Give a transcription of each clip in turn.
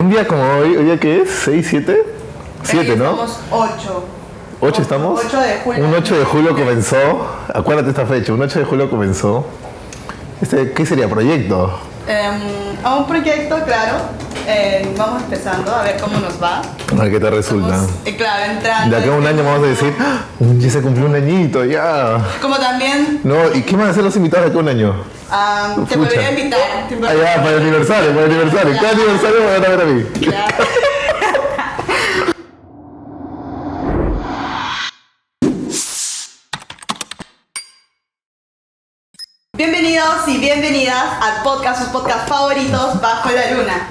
un día como hoy día qué es, 6, 7, 7, ¿no? Somos 8. 8 estamos. 8 de julio. Un 8 de julio comenzó, acuérdate esta fecha, un 8 de julio comenzó. ¿Qué sería? ¿Proyecto? A un proyecto, claro. Vamos empezando a ver cómo nos va. A ver qué te resulta. Vamos, claro, entrando. De acá a un año vamos a decir, ¡ah! Ya se cumplió un añito, ya. Como también No, ¿y qué van a hacer los invitados de acá a un año? te podría invitar. Ah, ya, para el aniversario, para el aniversario. Ya. Cada aniversario me van a ver a mí. Claro. Bienvenidos y bienvenidas al podcast, sus podcasts favoritos, Bajo la Luna.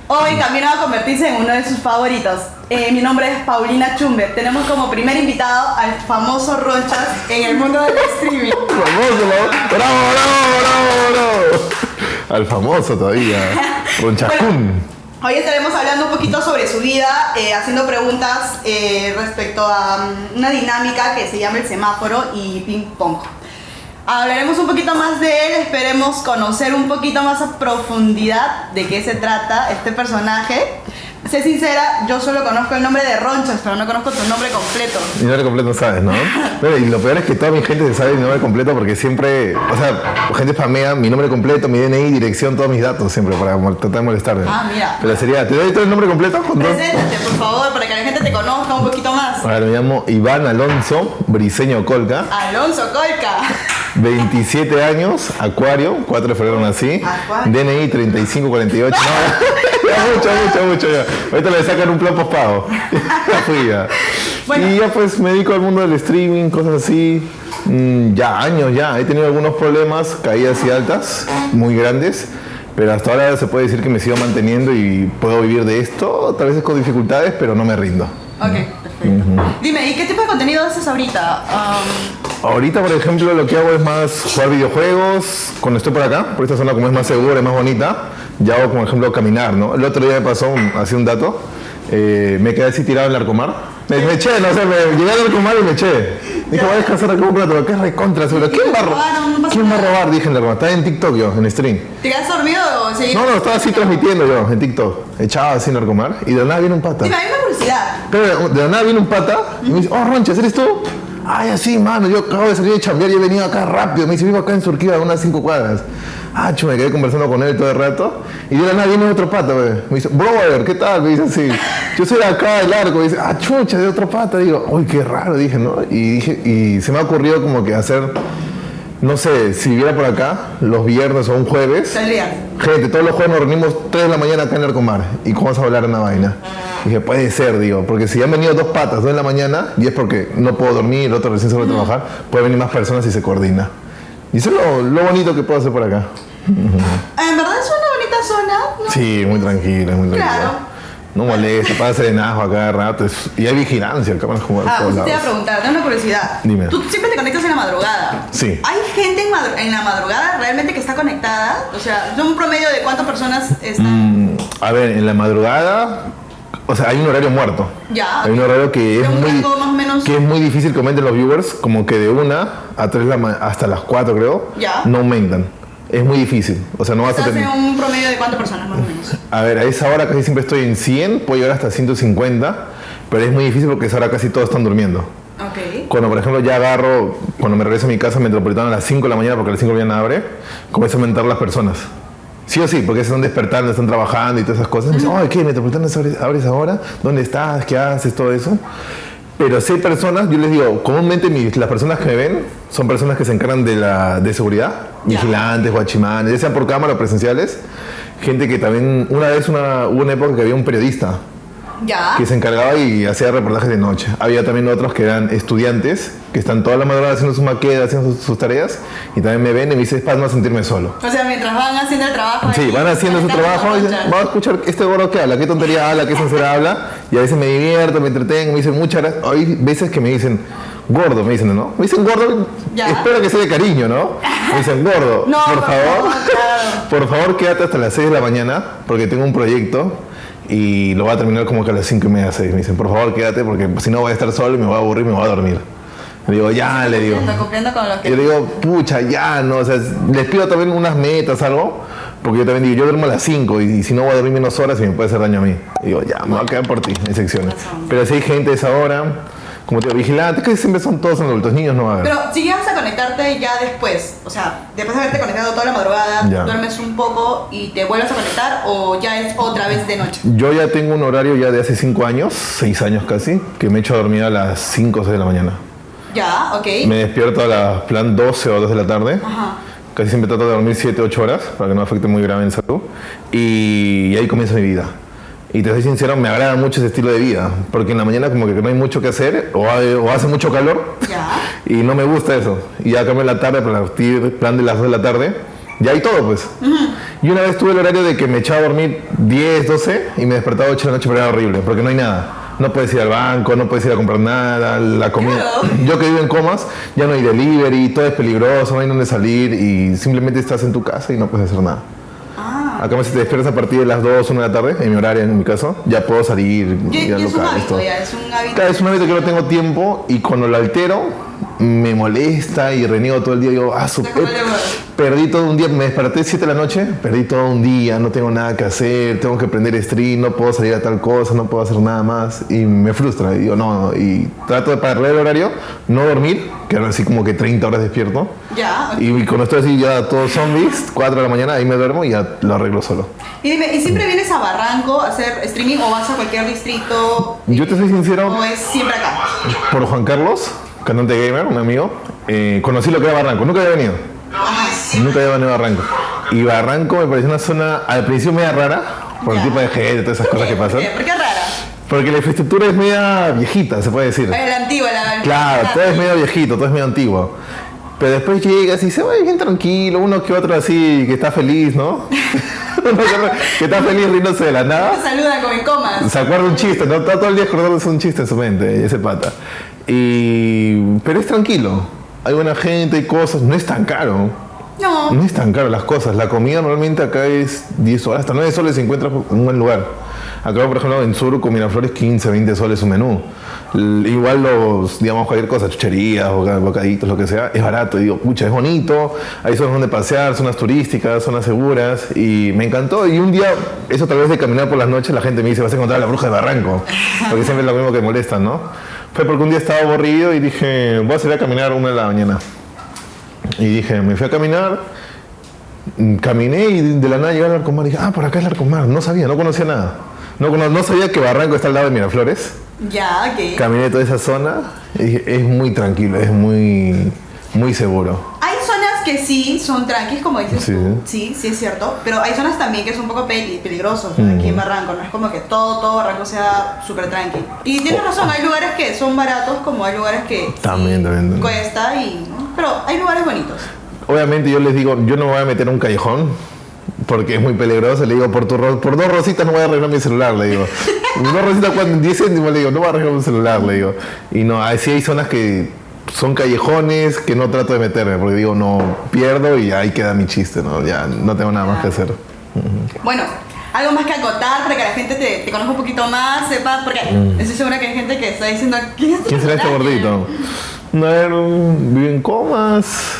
Hoy camino a convertirse en uno de sus favoritos. Mi nombre es Paulina Chumbe. Tenemos como primer invitado al famoso Ronchas en el mundo del streaming. Famoso, ¿no? ¡Bravo, bravo, bravo! Al famoso todavía. Ronchascún. Hoy estaremos hablando un poquito sobre su vida, haciendo preguntas respecto a una dinámica que se llama el semáforo y ping pong. Hablaremos un poquito más de él, esperemos conocer un poquito más a profundidad de qué se trata este personaje. Sé sincera, yo solo conozco el nombre de Ronchas, pero no conozco tu nombre completo. Mi nombre completo sabes, ¿no? Pero, y lo peor es que toda mi gente se sabe mi nombre completo porque siempre, o sea, gente spamea mi nombre completo, mi DNI, dirección, todos mis datos siempre para tratar de molestarme. Ah, mira. Pero sería, ¿te doy todo el nombre completo? Preséntate, por favor, para que la gente te conozca un poquito más. A ver, me llamo Iván Alonso Briceño Colca. Alonso Colca. 27 años, Acuario, 4 de febrero nací. Acuario. DNI 3548. No, ya, mucho, ya. Ahorita le sacan un plan postpago. Ya fui ya. Bueno. Y ya pues me dedico al mundo del streaming, cosas así. Ya, años ya. He tenido algunos problemas, caídas y altas, muy grandes. Pero hasta ahora se puede decir que me sigo manteniendo y puedo vivir de esto, tal vez con dificultades, pero no me rindo. Ok, perfecto. Dime, ¿y qué tipo de contenido haces ahorita? Ahorita, por ejemplo, lo que hago es más jugar videojuegos cuando estoy por acá, por esta zona como es más segura, es más bonita. Ya hago, como ejemplo, caminar, ¿no? El otro día me pasó, así un dato, me quedé así tirado en el Larcomar. Me eché, no sé, me llegué al Larcomar y me eché. Dije, voy a descansar acá un rato, ¿qué es recontra seguro? ¿Quién va a robar? Dije en el Larcomar. Estaba en TikTok yo, en stream. ¿Te quedas dormido o seguís? No, estaba así transmitiendo yo en TikTok. Echaba así en el Larcomar y de la nada viene un pata. Dime, a mí me da curiosidad. Pero de la nada viene un pata y me dice, oh, Ronchas, ¿eres tú? Ay, así, mano, yo acabo de salir de chambear y he venido acá rápido. Me dice, vivo acá en Surquía, a unas 5 cuadras. Me quedé conversando con él todo el rato. Y de la nada viene otro pata, güey. Me dice, brother, ¿qué tal? Me dice así. Yo soy de acá del Arco. Me dice, chucha, de otro pata. Digo, uy, qué raro, dije, ¿no? Y se me ha ocurrido como que hacer, no sé, si viviera por acá, los viernes o un jueves. Saldrías. Gente, todos los jueves nos reunimos 3 de la mañana acá en Larcomar. Y comenzamos a hablar en una vaina. Dije, puede ser, digo, porque si han venido 2 patas, 2 de la mañana, y es porque no puedo dormir, el otro recién se va a trabajar, puede venir más personas y se coordina. Y eso es lo bonito que puedo hacer por acá. En verdad es una bonita zona, ¿no? Sí, muy tranquila, muy tranquila. Claro. No molesta, pasa serenajo a cada rato. Y hay vigilancia, acá van a jugar por todos Usted te iba a lados. preguntar, tengo una curiosidad. Dime. ¿Tú siempre te conectas en la madrugada? Sí. ¿Hay gente en la madrugada realmente que está conectada? O sea, ¿es un promedio de cuántas personas están? A ver, en la madrugada, o sea, hay un horario muerto. Ya. Hay un horario que De un rango más o menos. que es muy difícil que aumenten los viewers, como que de 1 a 3 hasta las 4 creo, Ya. no aumentan. Es muy difícil. O sea, no vas a ¿Estás tener... en un promedio de cuántas personas más o menos? A ver, a esa hora casi siempre estoy en 100, puedo llegar hasta 150, pero es muy difícil porque a esa hora casi todos están durmiendo. Ok. Cuando, por ejemplo, ya agarro, cuando me regreso a mi casa metropolitana a las 5 de la mañana, porque a las 5 de la mañana abre, comienza a aumentar las personas. Sí o sí, porque se están despertando, están trabajando y todas esas cosas. Me dicen, ay, ¿qué? ¿Metropolitana abres ahora? ¿Dónde estás? ¿Qué haces? Todo eso. Pero si hay personas, yo les digo, comúnmente las personas que me ven son personas que se encargan de seguridad, Ya. vigilantes, guachimanes, ya sean por cámara o presenciales. Gente que también, hubo una época que había un periodista Ya. que se encargaba y hacía reportajes de noche. Había también otros que eran estudiantes, que están toda la madrugada haciendo sus maquetas, haciendo sus tareas, y también me ven y me dicen, es para no sentirme solo. O sea, mientras van haciendo el trabajo. Sí, ahí, van haciendo su conectando trabajo y con dicen, Ronchas. vamos a escuchar este gordo que habla, qué tontería habla, qué sincera habla, y a veces me divierto, me entretengo, me dicen muchas gracias. Hay veces que me dicen, gordo, me dicen, ¿no? Me dicen gordo, Ya. espero que sea de cariño, ¿no? Me dicen, gordo, No, por favor, claro. por favor quédate hasta las 6 de la mañana, porque tengo un proyecto y lo voy a terminar como que a las 5:30, 6. Me dicen, por favor quédate, porque si no voy a estar solo y me voy a aburrir y me voy a dormir. Le digo, ya, le digo. Cumpliendo con lo Y que... yo le digo, pucha, ya, no, o sea, les pido también unas metas, algo, Porque yo también digo, yo duermo a las 5 y si no voy a dormir menos horas y me puede hacer daño a mí. Y digo, ya, me voy a quedar por ti, en secciones. Pero si hay gente a esa hora, como te digo, vigilantes, que siempre son todos adultos, niños no va a haber. Pero si llegas a conectarte ya después, o sea, después de haberte conectado toda la madrugada, Ya. duermes un poco y te vuelves a conectar o ya es otra vez de noche. Yo ya tengo un horario ya de hace 5 años, 6 años casi, que me echo a dormir a las 5 o 6 de la mañana. Ya, ok. Me despierto a las plan 12 o 2 de la tarde. Ajá. Casi siempre trato de dormir 7 o 8 horas para que no afecte muy grave en salud. Y ahí comienza mi vida. Y te soy sincero, me agrada mucho ese estilo de vida. Porque en la mañana como que no hay mucho que hacer o hace mucho calor. Ya. Y no me gusta eso. Y ya cambio en la tarde, para partir plan de las 2 de la tarde. Ya hay todo pues. Y una vez tuve el horario de que me echaba a dormir 10, 12 y me despertaba a 8 de la noche, pero era horrible. Porque no hay nada. No puedes ir al banco, no puedes ir a comprar nada, la comida. Claro. Yo que vivo en Comas, ya no hay delivery, todo es peligroso, no hay dónde salir y simplemente estás en tu casa y no puedes hacer nada. Ah. Acá si te despiertas a partir de las 2, 1 de la tarde, en mi horario, en mi caso, ya puedo salir, Y ir a es un locales, hábito todo. ya, es un hábito. Claro, es un hábito que no tengo tiempo y cuando lo altero me molesta y reniego todo el día. Digo, perdí todo un día, me desperté 7 de la noche, perdí todo un día, no tengo nada que hacer, tengo que prender stream, no puedo salir a tal cosa, no puedo hacer nada más y me frustra. Y digo, no, y trato de parar el horario, no dormir, que ahora así como que 30 horas despierto. Ya. Ok. Y cuando estoy así ya todos zombies, 4 de la mañana, ahí me duermo y ya lo arreglo solo. Y dime, ¿y siempre vienes a Barranco a hacer streaming o vas a cualquier distrito? Yo te soy sincero, ¿O es siempre acá? por Juan Carlos, cantante gamer, un amigo, conocí lo que era Barranco, nunca había venido. Nunca había venido a Barranco. Y Barranco me pareció una zona al principio media rara, por el Ya. tipo de gente, todas esas cosas que pasan. ¿Por qué es rara? Porque la infraestructura es media viejita, se puede decir. La antigua, la Claro, todo es medio viejito, todo es medio antiguo. Pero después llegas y se va bien tranquilo, uno que otro así, que está feliz, ¿no? Uno que está feliz riéndose de la nada. Te saludan como en comas. Se acuerda un chiste, ¿no? Está todo el día acordándose un chiste en su mente, ese pata. Pero es tranquilo. Hay buena gente, hay cosas, no es tan caro. No. No es tan caro las cosas. La comida normalmente acá es 10 soles, hasta 9 soles se encuentra en un buen lugar. Acá, por ejemplo, en Surco, Miraflores, 15, 20 soles un menú. Igual los, digamos, cualquier cosa, chucherías, bocaditos, lo que sea, es barato. Y digo, pucha, es bonito, hay zonas donde pasear, zonas turísticas, zonas seguras. Y me encantó. Y un día, eso tal vez de caminar por las noches, la gente me dice, vas a encontrar a la bruja de Barranco. Porque siempre es lo mismo que molestan, ¿no? Fue porque un día estaba aburrido y dije, voy a salir a caminar a 1 de la mañana. Y dije, me fui a caminar, caminé y de la nada llegué al Larcomar y dije, por acá es Larcomar. No sabía, no conocía nada. No sabía que Barranco está al lado de Miraflores. Ya, ok. Caminé toda esa zona y dije, es muy tranquilo, es muy, muy seguro. Hay zonas que sí son tranquis, como dices Sí. tú. Sí, sí es cierto. Pero hay zonas también que son un poco peligrosos aquí en Barranco. No es como que todo Barranco sea súper tranqui. Y tienes razón, hay lugares que son baratos como hay lugares que También. cuesta y... ¿no? Pero hay lugares bonitos. Obviamente yo les digo, yo no me voy a meter en un callejón porque es muy peligroso. Le digo, por 2 rositas no voy a arreglar mi celular, le digo. 2 rositas, 10 céntimos, le digo, no voy a arreglar mi celular, le digo. Y no, sí hay zonas que son callejones que no trato de meterme porque digo, no, pierdo y ahí queda mi chiste, ¿no? Ya no tengo nada más que hacer. Bueno, algo más que acotar para que la gente te conozca un poquito más, sepa, porque estoy segura que hay gente que está diciendo, ¿Quién será este gordito? A ver, vive en Comas.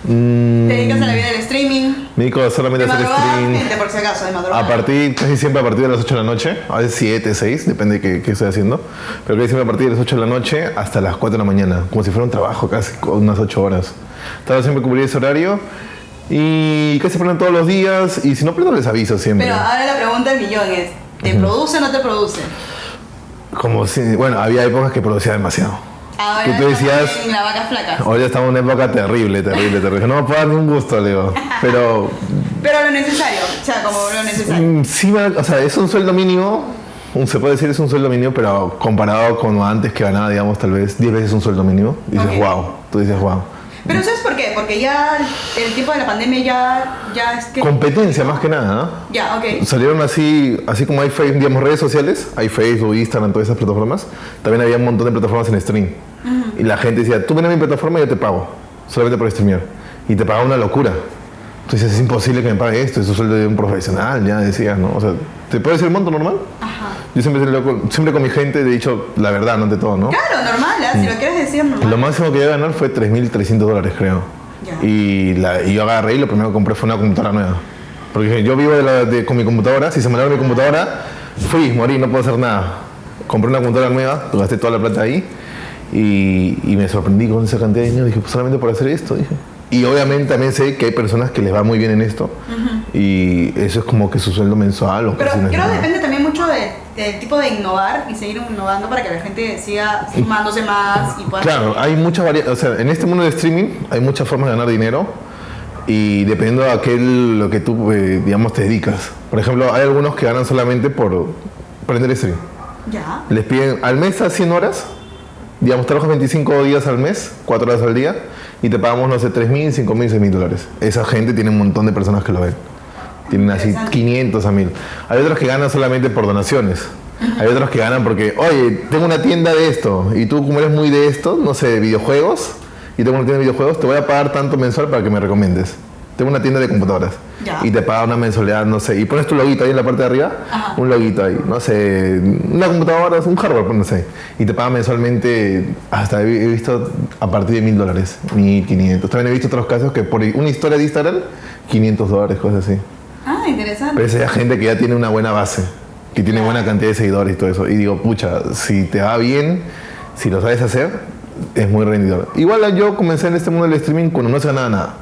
Te dedicas a la vida del streaming. Me dedico solamente De a hacer madrugada, stream. gente, por si acaso, de madrugada. Casi siempre a partir de las 8 de la noche, a veces 7, 6, depende de qué estoy haciendo. Pero casi siempre a partir de las 8 de la noche hasta las 4 de la mañana, como si fuera un trabajo, casi unas 8 horas. Trato siempre de cubrir ese horario y casi ponen todos los días y si no prendo les aviso siempre. Pero ahora la pregunta del millón es, ¿te produce o no te produce? Como si, bueno, había épocas que producía demasiado. Ahora ¿Qué tú decías? estamos en la vaca flaca. Hoy ya estamos en una época terrible. No me puedo dar ni un gusto, le digo. Pero Pero lo necesario, o sea, como lo necesario. sí, o sea, es un sueldo mínimo. Se puede decir es un sueldo mínimo, pero comparado con antes que ganaba, digamos, tal vez 10 veces un sueldo mínimo, dices, Ok. wow. Tú dices, wow. Pero ¿sabes por qué? Porque ya el tiempo de la pandemia ya es que... Competencia más que nada, ¿no? Ya, ok. Salieron así como hay digamos, redes sociales, hay Facebook, Instagram, todas esas plataformas, también había un montón de plataformas en stream. Y la gente decía, tú ven a mi plataforma y yo te pago, solamente por streamear. Y te pagaba una locura. Tú dices, es imposible que me pague esto, es un sueldo de un profesional, ya decías, ¿no? O sea, ¿te puede decir el monto normal? Ajá. Yo siempre con mi gente he dicho la verdad, no ante todo, ¿no? Claro, normal, ¿eh? Si lo quieres decir, normal. Lo máximo que llegué a ganar fue $3.300, creo. Ya. Y yo agarré y lo primero que compré fue una computadora nueva. Porque yo vivo con mi computadora, si se me alarga mi computadora, morí, no puedo hacer nada. Compré una computadora nueva, gasté toda la plata ahí y me sorprendí con esa cantidad de dinero. Dije, pues solamente por hacer esto, dije. Y obviamente también sé que hay personas que les va muy bien en esto y eso es como que su sueldo mensual. Pero creo que depende también mucho del tipo de innovar y seguir innovando para que la gente siga sumándose más y pueda... Claro, hay muchas variedades, o sea, en este mundo de streaming hay muchas formas de ganar dinero y dependiendo de lo que tú, digamos, te dedicas. Por ejemplo, hay algunos que ganan solamente por prender stream. Ya. Les piden al mes a 100 horas, digamos, trabajas 25 días al mes, 4 horas al día, y te pagamos, no sé, 3.000, 5.000, 6.000 dólares. Esa gente tiene un montón de personas que lo ven. Tienen así 500 a 1.000. Hay otros que ganan solamente por donaciones. Hay otros que ganan porque, oye, tengo una tienda de esto, y tú como eres muy de esto, no sé, de videojuegos, y tengo una tienda de videojuegos, te voy a pagar tanto mensual para que me recomiendes. Tengo una tienda de computadoras. Ya. Y te paga una mensualidad, no sé, y pones tu loguito ahí en la parte de arriba, un loguito ahí, no sé, una computadora, un hardware, no sé, y te paga mensualmente, hasta he visto a partir de $1.000, 1.500. También he visto otros casos que por una historia de Instagram, $500, cosas así. Ah, interesante. Pero esa es gente que ya tiene una buena base, que tiene buena cantidad de seguidores y todo eso. Y digo, pucha, si te va bien, si lo sabes hacer, es muy rendidor. Igual yo comencé en este mundo del streaming cuando no se ganaba nada.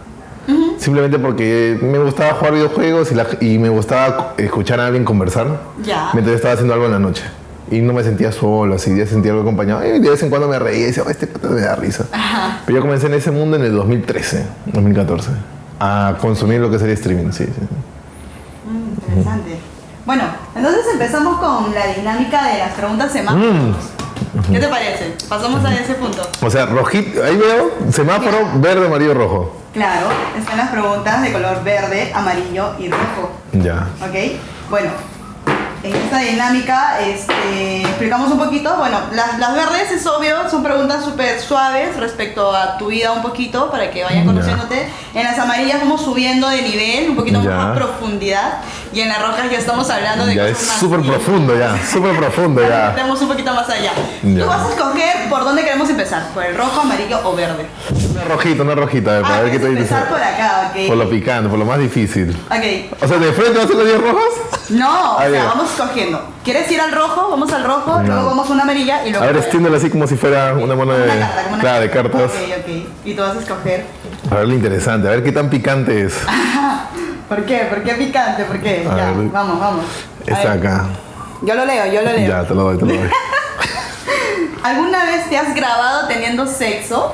Simplemente porque me gustaba jugar videojuegos y me gustaba escuchar a alguien conversar mientras estaba haciendo algo en la noche. Y no me sentía solo, así, ya sentía algo acompañado. Y de vez en cuando me reía y decía, este pato me da risa. Pero yo comencé en ese mundo en el 2013, 2014, a consumir lo que sería streaming, sí. Interesante. Bueno, entonces empezamos con la dinámica de las preguntas semáforos. ¿Qué te parece? Pasamos a ese punto. O sea, rojito, ahí veo semáforo verde, amarillo, rojo. Claro, están las preguntas de color verde, amarillo y rojo. Ya. ¿Ok? Bueno, en esta dinámica explicamos un poquito. Bueno, las verdes es obvio, son preguntas súper suaves respecto a tu vida un poquito para que vayan conociéndote. En las amarillas vamos subiendo de nivel, un poquito más profundidad. Y en las rojas ya estamos hablando de ya cosas es más... súper profundo ya, súper profundo ya. Metemos un poquito más allá. Ya. Tú vas a escoger por dónde queremos empezar, por el rojo, amarillo o verde. Una rojita, para ver qué te dice. Empezar por acá, ok. Por lo picante, por lo más difícil. Ok. O sea, ¿de frente vas a hacer los 10 rojos? No, o sea, ya. vamos escogiendo. ¿Quieres ir al rojo? Vamos al rojo, luego vamos a una amarilla y luego... A ver, extiéndelo así como si fuera una mano de... Carta, de cartas. Ok. Y tú vas a escoger. A ver lo interesante, a ver qué tan picante es. ¿Por qué? ¿Por qué picante? ¿Por qué? A Ya, ver. vamos. Está acá. Yo lo leo. Ya, te lo doy. ¿Alguna vez te has grabado teniendo sexo?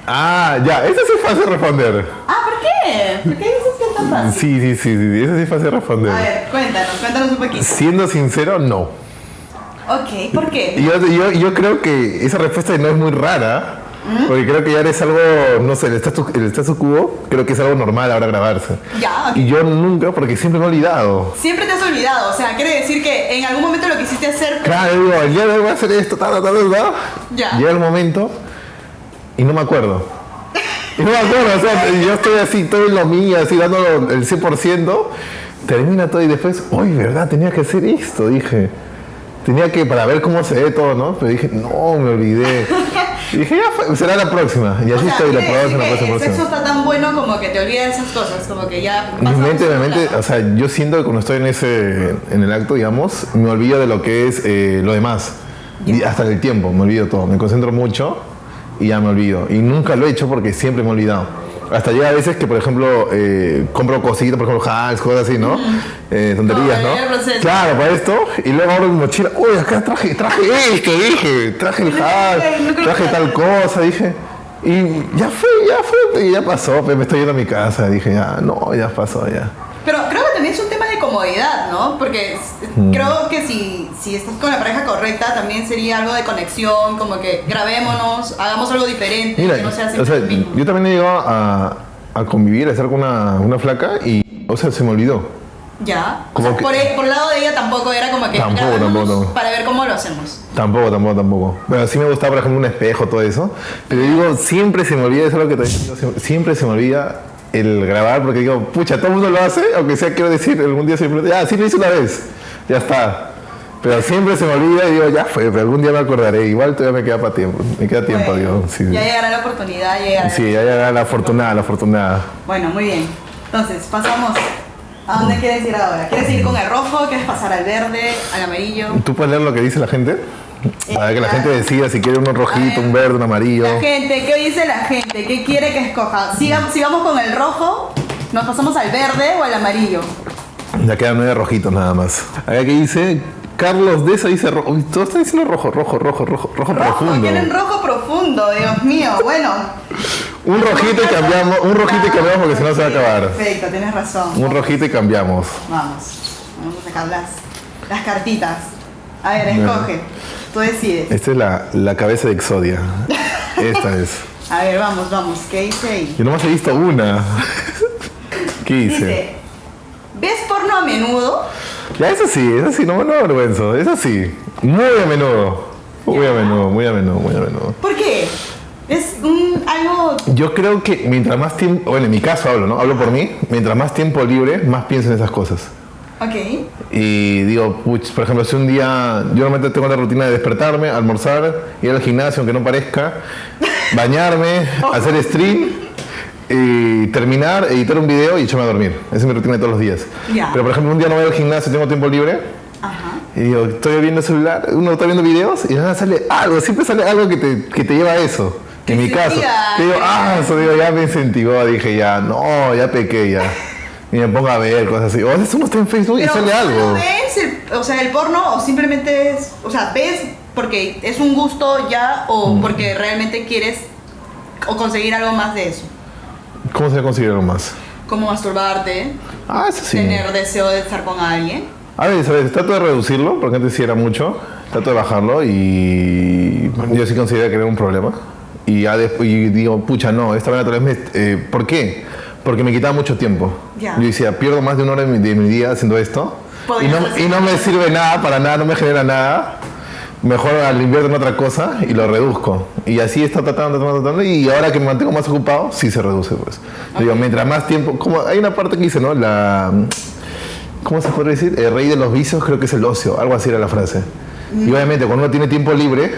Ah, ya, esa sí es fácil de responder. Ah, ¿por qué? ¿Por qué dices que es tan fácil? Sí, esa sí es fácil de responder. A ver, cuéntanos un poquito. Siendo sincero, no. Ok, ¿por qué? Yo creo que esa respuesta no es muy rara, porque creo que ya eres algo, no sé, el status quo, creo que es algo normal ahora grabarse. Ya, ok. Y yo nunca, porque siempre me he olvidado. Siempre te has olvidado, o sea, quiere decir que en algún momento lo quisiste hacer. Claro, digo, el día de hoy voy a hacer esto, Ya. Llega el momento y no me acuerdo. O sea, yo estoy así, todo en lo mío, así dando el 100%, termina todo y después, uy, verdad, tenía que hacer esto, dije. Tenía que, para ver cómo se ve todo, ¿no? Pero dije, no, me olvidé. Y dije, ya fue, será la próxima. Y así estoy, la probamos en la próxima. El sexo está tan bueno como que te olvidas de esas cosas, como que ya... Mi mente, o sea, yo siento que cuando estoy en el acto, digamos, me olvido de lo que es lo demás. Y hasta el tiempo, me olvido todo. Me concentro mucho y ya me olvido. Y nunca lo he hecho porque siempre me he olvidado. Hasta llega a veces que, por ejemplo, compro cositas, por ejemplo, hacks, cosas así, ¿no? Tonterías, ¿no? Claro, para esto. Y luego abro mi mochila. Uy, acá traje esto, dije. Traje el hack, traje tal cosa, dije. Y ya fue, y ya pasó. Me estoy yendo a mi casa. Dije, ya pasó, ya. Pero creo que también es un tema de comodidad, ¿no? Porque creo que si estás con la pareja correcta, también sería algo de conexión, como que grabémonos, hagamos algo diferente, Mira, que no sea o sea, siempre lo mismo. yo también he llegado a convivir, a estar con una flaca y, o sea, se me olvidó. Ya. O Como sea, que- por el lado de ella tampoco era como que Tampoco. grabémonos para ver cómo lo hacemos. Tampoco. Pero sí me gustaba, por ejemplo, un espejo, todo eso. Pero digo, siempre se me olvida, eso es lo que te digo, siempre se me olvida el grabar, porque digo, pucha, todo el mundo lo hace, aunque sea, quiero decir, algún día siempre, sí lo hice una vez, ya está. Pero siempre se me olvida y digo, ya fue, pero algún día me acordaré. Igual todavía me queda para tiempo, Bueno, digo. Sí, ya llegará la oportunidad, sí, ya llegará la afortunada. Bueno, muy bien. Entonces, pasamos ¿A dónde quieres ir ahora? ¿Quieres ir con el rojo? ¿Quieres pasar al verde? ¿Al amarillo? ¿Tú puedes leer lo que dice la gente? Para que la gente decida si quiere uno rojito, un verde, un amarillo. La gente, ¿qué dice la gente? ¿Qué quiere que escoja? Si vamos con el rojo, ¿nos pasamos al verde o al amarillo? Ya quedan 9 rojitos nada más. Acá que dice, Carlos Deza dice rojo. Uy, todo está diciendo rojo profundo. Quieren rojo profundo, Dios mío. Bueno. Un rojito y cambiamos porque si no se va a acabar. Perfecto, tienes razón. Un rojito y cambiamos. Vamos a sacar las cartitas. A ver, escoge. Tú decides. Esta es la cabeza de Exodia. Esta es. A ver, vamos. ¿Qué dice ahí? Yo nomás he visto una. ¿Qué dice? Dice, ¿ves porno a menudo? Ya, eso sí, no me avergüenzo. Eso sí, muy a menudo. Muy a menudo. ¿Por qué? Es algo... Yo creo que mientras más tiempo, bueno, en mi caso hablo, ¿no? Hablo por mí. Mientras más tiempo libre, más pienso en esas cosas. Ok. Y digo, por ejemplo, si un día, yo normalmente tengo la rutina de despertarme, almorzar, ir al gimnasio, aunque no parezca, bañarme, hacer stream, y terminar, editar un video y echarme a dormir. Esa es mi rutina de todos los días. Ya. Pero por ejemplo, un día no voy al gimnasio, tengo tiempo libre. Ajá. Y digo, estoy viendo el celular, uno está viendo videos y nada, sale algo, siempre sale algo que te lleva a eso. En mi caso, te digo, ya me incentivó, dije ya, no, ya pequé ya. Y me pongo a ver cosas así. O a veces uno está en Facebook y sale algo. ¿Ves el porno o simplemente es, ves porque es un gusto ya o porque realmente quieres o conseguir algo más de eso? ¿Cómo se va a conseguir algo más? Como masturbarte, Eso sí. tener deseo de estar con alguien. A veces trato de reducirlo, porque antes sí era mucho. Trato de bajarlo y yo sí considero que era un problema. Y ya después digo, pucha, no, esta vez tal vez ¿por qué? Porque me quitaba mucho tiempo. Ya. Yo decía, pierdo más de 1 hora de mi día haciendo esto y no me sirve nada, para nada, no me genera nada. Mejor al invierto en otra cosa y lo reduzco. Y así está tratando. Y ahora que me mantengo más ocupado, sí se reduce, pues. Okay. Digo, mientras más tiempo... Como hay una parte que dice, ¿no? ¿Cómo se puede decir? El rey de los vicios creo que es el ocio. Algo así era la frase. Y obviamente cuando uno tiene tiempo libre,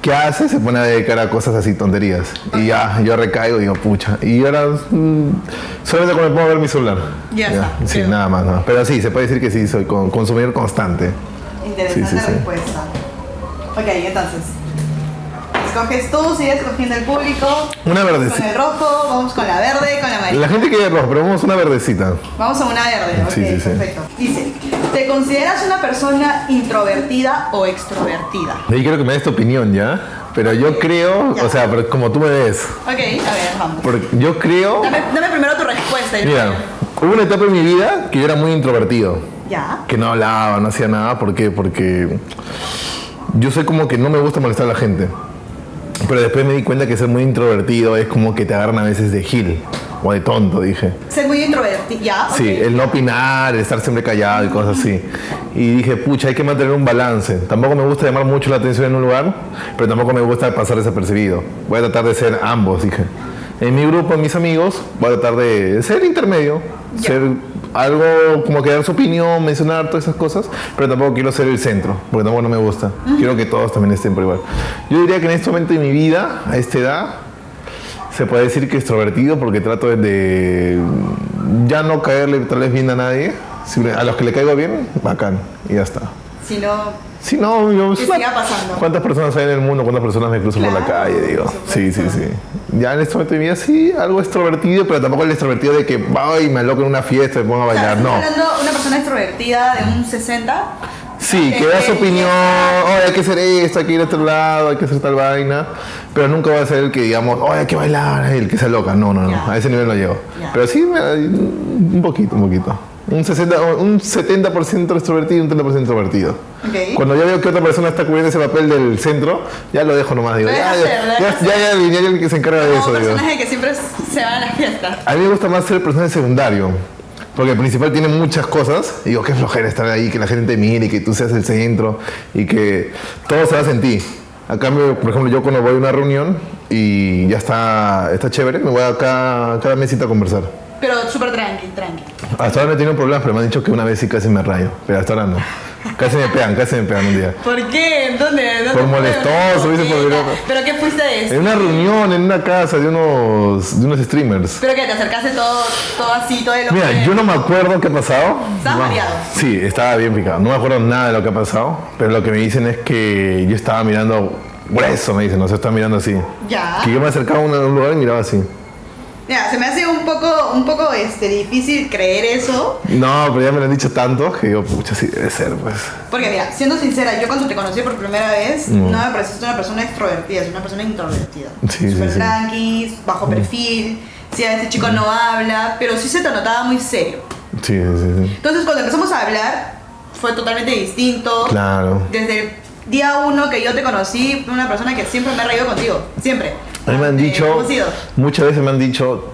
¿qué hace? Se pone a dedicar a cosas así, tonterías. Y ya, yo recaigo y digo, pucha. Y ahora solamente cuando me pongo a ver mi celular. Ya está. Sí, nada más. Pero sí, se puede decir que sí, soy consumidor constante. Interesante respuesta. Ok, entonces. Escoges tú, sigues escogiendo el público. Una verdecita. Con el rojo, vamos con la verde, con la amarilla. La gente quiere rojo, pero vamos a una verdecita. Vamos a una verde, ok, sí. perfecto. Dice, ¿te consideras una persona introvertida o extrovertida? Ahí quiero que me des tu opinión, ¿ya? Pero yo creo, ya. O sea, pero como tú me ves. Ok, a ver, vamos. Porque yo creo... Dame primero tu respuesta. Mira, hubo una etapa en mi vida que yo era muy introvertido. Ya. Que no hablaba, no hacía nada. ¿Por qué? Porque yo soy como que no me gusta molestar a la gente. Pero después me di cuenta que ser muy introvertido es como que te agarran a veces de gil o de tonto, dije. Ser muy introvertido, ¿ya? Sí, Okay. el no opinar, el estar siempre callado y cosas así. Y dije, pucha, hay que mantener un balance. Tampoco me gusta llamar mucho la atención en un lugar, pero tampoco me gusta pasar desapercibido. Voy a tratar de ser ambos, dije. En mi grupo, en mis amigos, voy a tratar de ser intermedio, ser algo como que dar su opinión, mencionar todas esas cosas, pero tampoco quiero ser el centro, porque tampoco no me gusta. Quiero que todos también estén por igual. Yo diría que en este momento de mi vida, a esta edad, se puede decir que extrovertido, porque trato de ya no caerle tal vez bien a nadie. A los que le caigo bien, bacán, y ya está. Si no, yo... que siga pasando. ¿Cuántas personas hay en el mundo? ¿Cuántas personas me cruzo por la calle? Digo, sí. Ya en este momento de mi vida, sí, algo extrovertido, pero tampoco el extrovertido de que voy y me aloco en una fiesta y me pongo a bailar, no. ¿Estás hablando de una persona extrovertida de un 60? Sí, que da su opinión, hay que hacer esto, hay que ir a otro lado, hay que hacer tal vaina, pero nunca va a ser el que digamos, hay que bailar, el que se aloca, no, a ese nivel no llego. Pero sí, un poquito. Un 70% extrovertido y un 30% introvertido. Okay. Cuando yo veo que otra persona está cubriendo ese papel del centro, ya lo dejo nomás, digo, ya el que se encarga de eso. Como personaje que siempre se va a las fiestas. A mí me gusta más ser el personaje secundario. Porque el principal tiene muchas cosas. Y digo, qué flojera estar ahí, que la gente te mire, y que tú seas el centro y que todo se basa en ti. A cambio, por ejemplo, yo cuando voy a una reunión y ya está chévere, me voy a cada mesita a conversar. Pero súper tranqui. Hasta ahora no he tenido problemas, pero me han dicho que una vez sí casi me rayo. Pero hasta ahora no. Casi me pegan un día. ¿Por qué? ¿Dónde? Por molestoso, ¿Por dice, qué? por... ¿Pero qué fuiste de eso? En una reunión, en una casa de unos streamers. ¿Pero que te acercaste todo así, todo de lo Mira, que... yo no me acuerdo qué ha pasado. ¿Estás mareado? Sí, estaba bien picado. No me acuerdo nada de lo que ha pasado, pero lo que me dicen es que yo estaba mirando grueso, me dicen, no se estaba mirando así. Ya. Que yo me acercaba a un lugar y miraba así. Mira, se me hace un poco difícil creer eso. No, pero ya me lo han dicho tanto que digo, pucha, sí debe ser, pues. Porque mira, siendo sincera, yo cuando te conocí por primera vez, no me pareciste una persona extrovertida, es una persona introvertida. Sí, Súper sí. tranqui, bajo perfil, sí, este chico no habla, pero sí se te notaba muy serio. Sí. Entonces cuando empezamos a hablar, fue totalmente distinto. Claro. Desde el día uno que yo te conocí, fue una persona que siempre me ha reído contigo, siempre. A mí me han dicho, ¿Cómo ha sido? muchas veces me han dicho,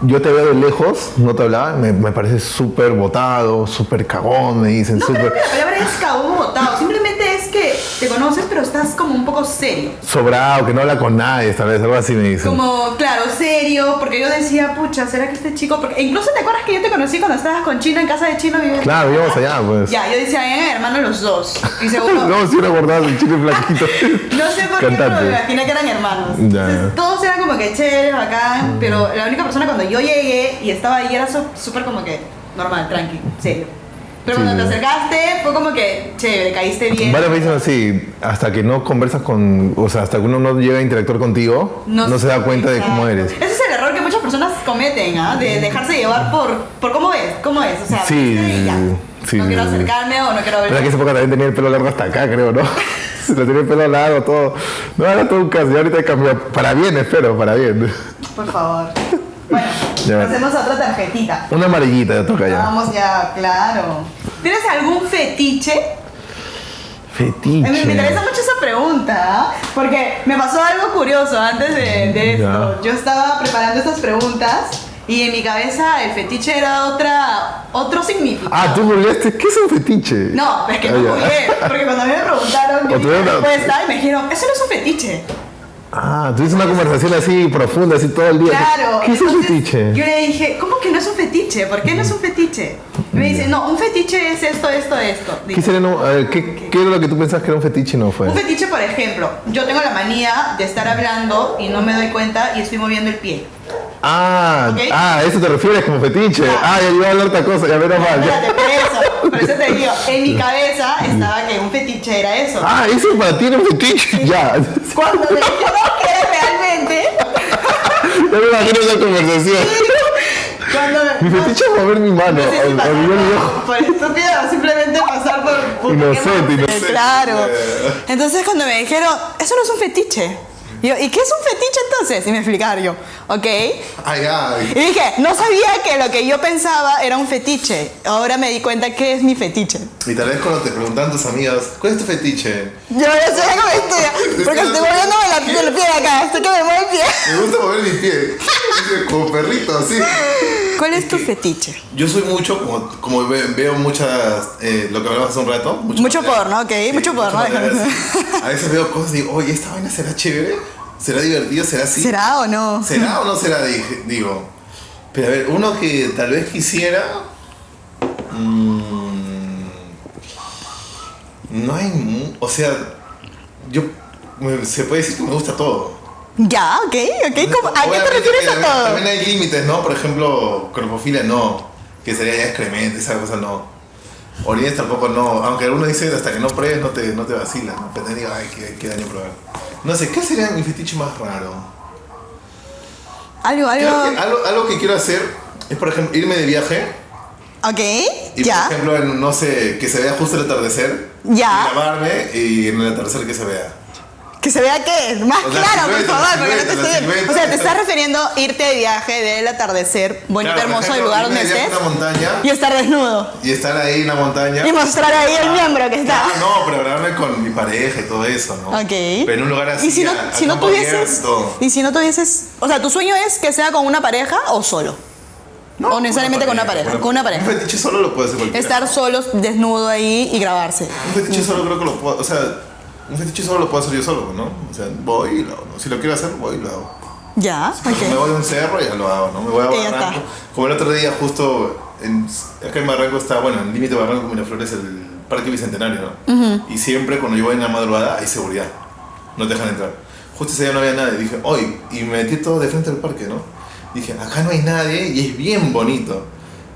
yo te veo de lejos, no te hablaba, me parece súper botado, súper cagón, me dicen, No súper creo que la palabra es cagón o botado, simplemente es que te conoces pero estás como un poco serio. sobrado, que no habla con nadie, tal vez, algo así me dicen. Como, claro, serio, porque yo decía, pucha, ¿será que este chico...? Porque incluso te acuerdas que yo te conocí cuando estabas con Chino en casa de Chino. Claro, íbamos allá, pues. Ya, yo decía, eran hermanos los dos. Y seguro... No, sí, una gordada, un chile flaquito. No sé por qué, pero Cantante. me imaginé que eran hermanos. Ya. Entonces, todos eran como que chéveres, bacán, pero la única persona cuando yo llegué y estaba ahí era súper como que normal, tranqui, serio. Pero Sí, cuando te sí. acercaste fue como que chévere, caíste bien. Varios me dicen así, hasta que no conversas con, o sea, hasta que uno no llega a interactuar contigo, no se da cuenta de cómo eres. Ese es el error que muchas personas cometen, ¿ah? De dejarse llevar por cómo es, o sea, Sí, viste y ya. sí, no sí, quiero sí. acercarme o no quiero Pero es que ver. esa época también tenía el pelo largo hasta acá, creo, ¿no? Lo tenía el pelo largo, todo. No, era todo un caso, y ahorita he cambiado. Para bien, espero, para bien. Por favor. Bueno, Ya. pasemos a otra tarjetita. Una amarillita ya toca ya. Vamos ya, claro. ¿Tienes algún fetiche? Fetiche. Me interesa mucho esa pregunta, ¿ah? Porque me pasó algo curioso antes de esto. Ya. Yo estaba preparando estas preguntas y en mi cabeza el fetiche era otro significado. Ah, tú googleaste, ¿qué es un fetiche? No, es que Ah, no ya. jugué, porque cuando a mí me preguntaron qué O tú era la eras- respuesta, y me dijeron, eso no es un fetiche. Ah, tuviste una conversación así profunda, así todo el día. Claro. ¿Qué es un entonces, fetiche? Yo le dije, ¿cómo que no es un fetiche? ¿Por qué no es un fetiche? Y me dice, no, un fetiche es esto. ¿Qué Dije, sería, a ver, ¿qué era lo que tú pensabas que era un fetiche y no fue? un fetiche, por ejemplo, yo tengo la manía de estar hablando y no me doy cuenta y estoy moviendo el pie. Ah, ¿Ok? ¿a eso te refieres como fetiche? Ya. Ah, ya iba a hablar otra cosa, ya menos mal. Espérate, ya. por eso te digo, en mi cabeza estaba que un fetiche era eso. Ah, eso para ti era un fetiche, ya. Cuando me dijeron que era realmente, Ya me imagino esa conversación. cuando Mi fetiche es mover mi mano, no sé si o pasar mi ojo. por estúpida o simplemente pasar por Inocente, inocente. Claro. Entonces cuando me dijeron, eso no es un fetiche. Y yo, ¿y qué es un fetiche entonces? Y me explicaron yo, ¿ok? Ay, ay. Y dije, no sabía que lo que yo pensaba era un fetiche. Ahora me di cuenta que es mi fetiche. Y tal vez cuando te preguntan tus amigas, ¿cuál es tu fetiche? Yo ya sé cómo estoy, porque estoy moviéndome el pie acá, estoy que me mueve el pie. Me gusta mover mi pie. Como perrito, así. ¿Cuál es tu fetiche? Yo soy mucho, como veo muchas, lo que hablamos hace un rato. Mucho porno, ok, mucho porno. A veces veo cosas y digo, oye, ¿esta vaina será chévere? ¿Será divertido? ¿Será así? ¿Será o no? ¿Será o no será? Digo. Pero a ver, uno que tal vez quisiera... no hay... O sea, se puede decir que me gusta todo. Ya, ok. ¿A qué te Obviamente refieres que a todo? También hay límites, ¿no? Por ejemplo, cropofilia no. Que sería ya excremento, esa cosa no. Orines tampoco no. Aunque algunos dicen hasta que no pruebes no te vacilan. ¿No? Pero te digo, ay, qué daño probar. No sé, ¿qué sería mi fetiche más raro? Algo. Algo que quiero hacer es, por ejemplo, irme de viaje. Ok, Y, ya. por ejemplo, no sé, que se vea justo el atardecer. Ya. Y grabarme y en el atardecer que se vea. Que se vea qué es. Más O sea, claro, por silueta, favor, porque no te silueta, estoy viendo. silueta. O sea, te estás refiriendo a irte de viaje, del atardecer, bonito, Claro, por hermoso, del ejemplo, lugar irme donde de viaje estés. a una montaña Y estar desnudo. y estar ahí en la montaña. Y mostrar ahí el miembro que está. Ah, no, pero grabarme con mi pareja y todo eso, ¿no? Ok. Pero en un lugar así. Y si no, a si no campo tuvieses. abierto. Y si no tuvieses. O sea, tu sueño es que sea con una pareja o solo. No, o necesariamente con una pareja. Con una pareja. Un fetiche solo lo puede hacer cualquiera. Estar solos, desnudo ahí y grabarse. Un fetiche solo creo que lo puedo. O sea, un fetiche solo lo puedo hacer yo solo, ¿no? O sea, voy y lo hago, ¿no? Si lo quiero hacer, voy y lo hago. Ya, Me ok. voy a un cerro y ya lo hago, ¿no? Me voy a Y ya Barranco. está. Como el otro día, justo acá en Barranco está, bueno, en el límite de Barranco con Miraflores, Parque Bicentenario, ¿no? Y siempre cuando yo voy en la madrugada hay seguridad, no te dejan entrar. Justo ese día no había nadie, dije, hoy, y me metí todo de frente al parque, ¿no? Dije, acá no hay nadie y es bien bonito.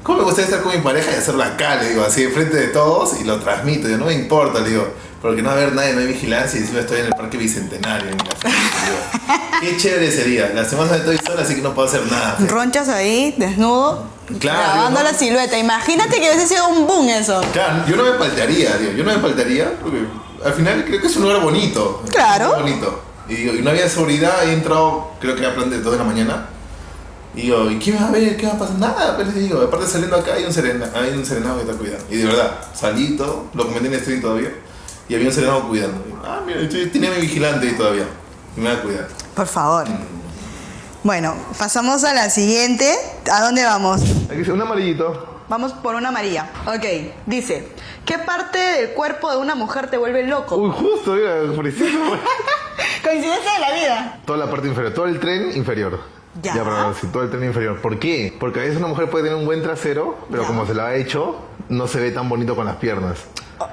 ¿Cómo me gustaría estar con mi pareja y hacerlo acá? Le digo, así de frente de todos y lo transmito. Yo, no me importa, le digo, porque no va a haber nadie, no hay vigilancia y encima estoy en el Parque Bicentenario. En la frente, digo, qué chévere sería. La semana estoy sola, así que no puedo hacer nada. Ronchas ahí, desnudo, Claro, grabando digo, no. la silueta. Imagínate que hubiese sido un boom eso. Claro, yo no me paltearía, digo, yo no me paltearía porque al final creo que es un lugar bonito. Claro. Es bonito. Y digo, y no había seguridad, he entrado, creo que a plan de 2 de la mañana. Y digo, ¿y qué va a ver? ¿Qué va a pasar? Nada, pero les digo, aparte saliendo acá hay un serenado que está cuidando. Y de verdad, salí y todo, lo comenté en stream todavía, y había un serenado cuidando. Y, mira, tenía mi vigilante ahí todavía, y me va a cuidar. Por favor. Bueno, pasamos a la siguiente. ¿A dónde vamos? Aquí dice, un amarillito. Vamos por una amarilla. Ok, dice, ¿qué parte del cuerpo de una mujer te vuelve loco? Uy, justo, mira, preciso. Coincidencia de la vida. Toda la parte inferior, todo el tren inferior. Ya. Pero sí, todo el tren inferior. ¿Por qué? Porque a veces una mujer puede tener un buen trasero, pero Ya. como se lo ha hecho, no se ve tan bonito con las piernas.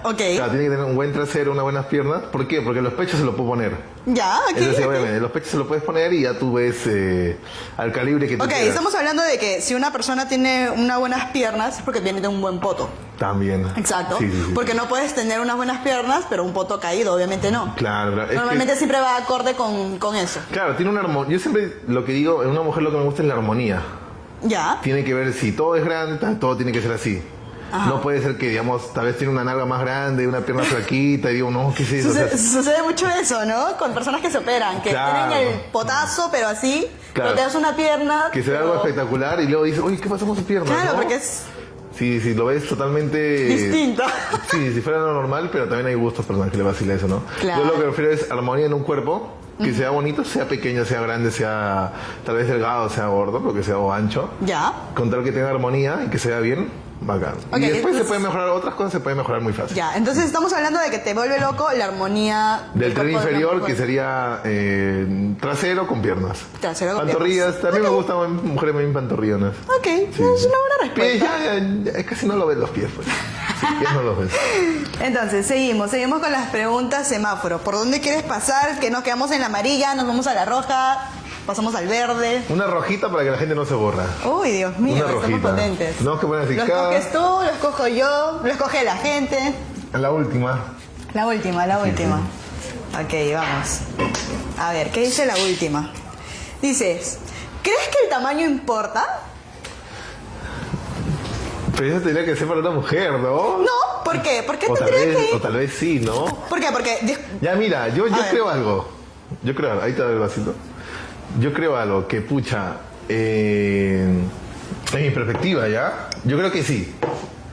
Ok. Claro, tiene que tener un buen trasero, unas buenas piernas. ¿Por qué? Porque los pechos se los puedo poner. Ya, ok. Es decir, ok. obviamente, los pechos se los puedes poner y ya tú ves al calibre que tú Ok, quieras. estamos hablando de que si una persona tiene unas buenas piernas es porque tiene un buen poto. También. Exacto. Sí, sí, sí. Porque no puedes tener unas buenas piernas, pero un poto caído, obviamente no. Claro, claro. Es Normalmente siempre va acorde con eso. claro, tiene una armonía. Yo siempre lo que digo, en una mujer lo que me gusta es la armonía. Ya. Tiene que ver si todo es grande, todo tiene que ser así. Ajá. No puede ser que, digamos, tal vez tiene una nalga más grande, una pierna flaquita, y digo, no, ¿qué es eso? O sea, Sucede mucho eso, ¿no? Con personas que se operan, que Claro. tienen el potazo, pero así, Claro. pero te das una pierna. que se ve pero- algo espectacular y luego dices, uy, ¿qué pasó con su pierna? Claro, ¿no? porque es Sí, sí, lo ves totalmente... distinto. Sí, si fuera lo normal, pero también hay gustos personas que le vacila eso, ¿no? Claro. Yo lo que prefiero es armonía en un cuerpo, que sea bonito, sea pequeño, sea grande, sea tal vez delgado, sea gordo, lo que sea, o ancho. Ya. Con tal que tenga armonía y que sea bien, bacán. Ok, y después entonces- se pueden mejorar otras cosas, se pueden mejorar muy fácil. Ya, entonces estamos hablando de que te vuelve loco la armonía Del tren cuerpo de una inferior, mujer. que sería trasero con piernas. Trasero con Pantorrillas, piernas. también Ok. me gustan mujeres muy pantorrillonas. Ok, es una buena Pies, respuesta. ya, casi no lo ves los pies, pues. Sí, pies no los ves. Entonces, seguimos con las preguntas semáforo. ¿Por dónde quieres pasar? Que nos quedamos en la amarilla, nos vamos a la roja, pasamos al verde. Una rojita para que la gente no se borra. Uy, Dios mío, Una estamos rojita. potentes. Tenemos que poner así Lo cada- escoges tú, lo escojo yo, lo escoge la gente. La última. La última. Ok, vamos. A ver, ¿qué dice la última? Dices, ¿crees que el tamaño importa? Pero eso tendría que ser para una mujer, ¿no? No, ¿por qué? ¿Por qué O tal, tendría que vez, ir? o tal vez sí, ¿no? ¿Por qué? Porque Ya mira, yo A ver. creo algo. Yo creo algo. Ahí te doy el vasito. Yo creo algo que, pucha, en mi perspectiva, ¿ya? Yo creo que sí.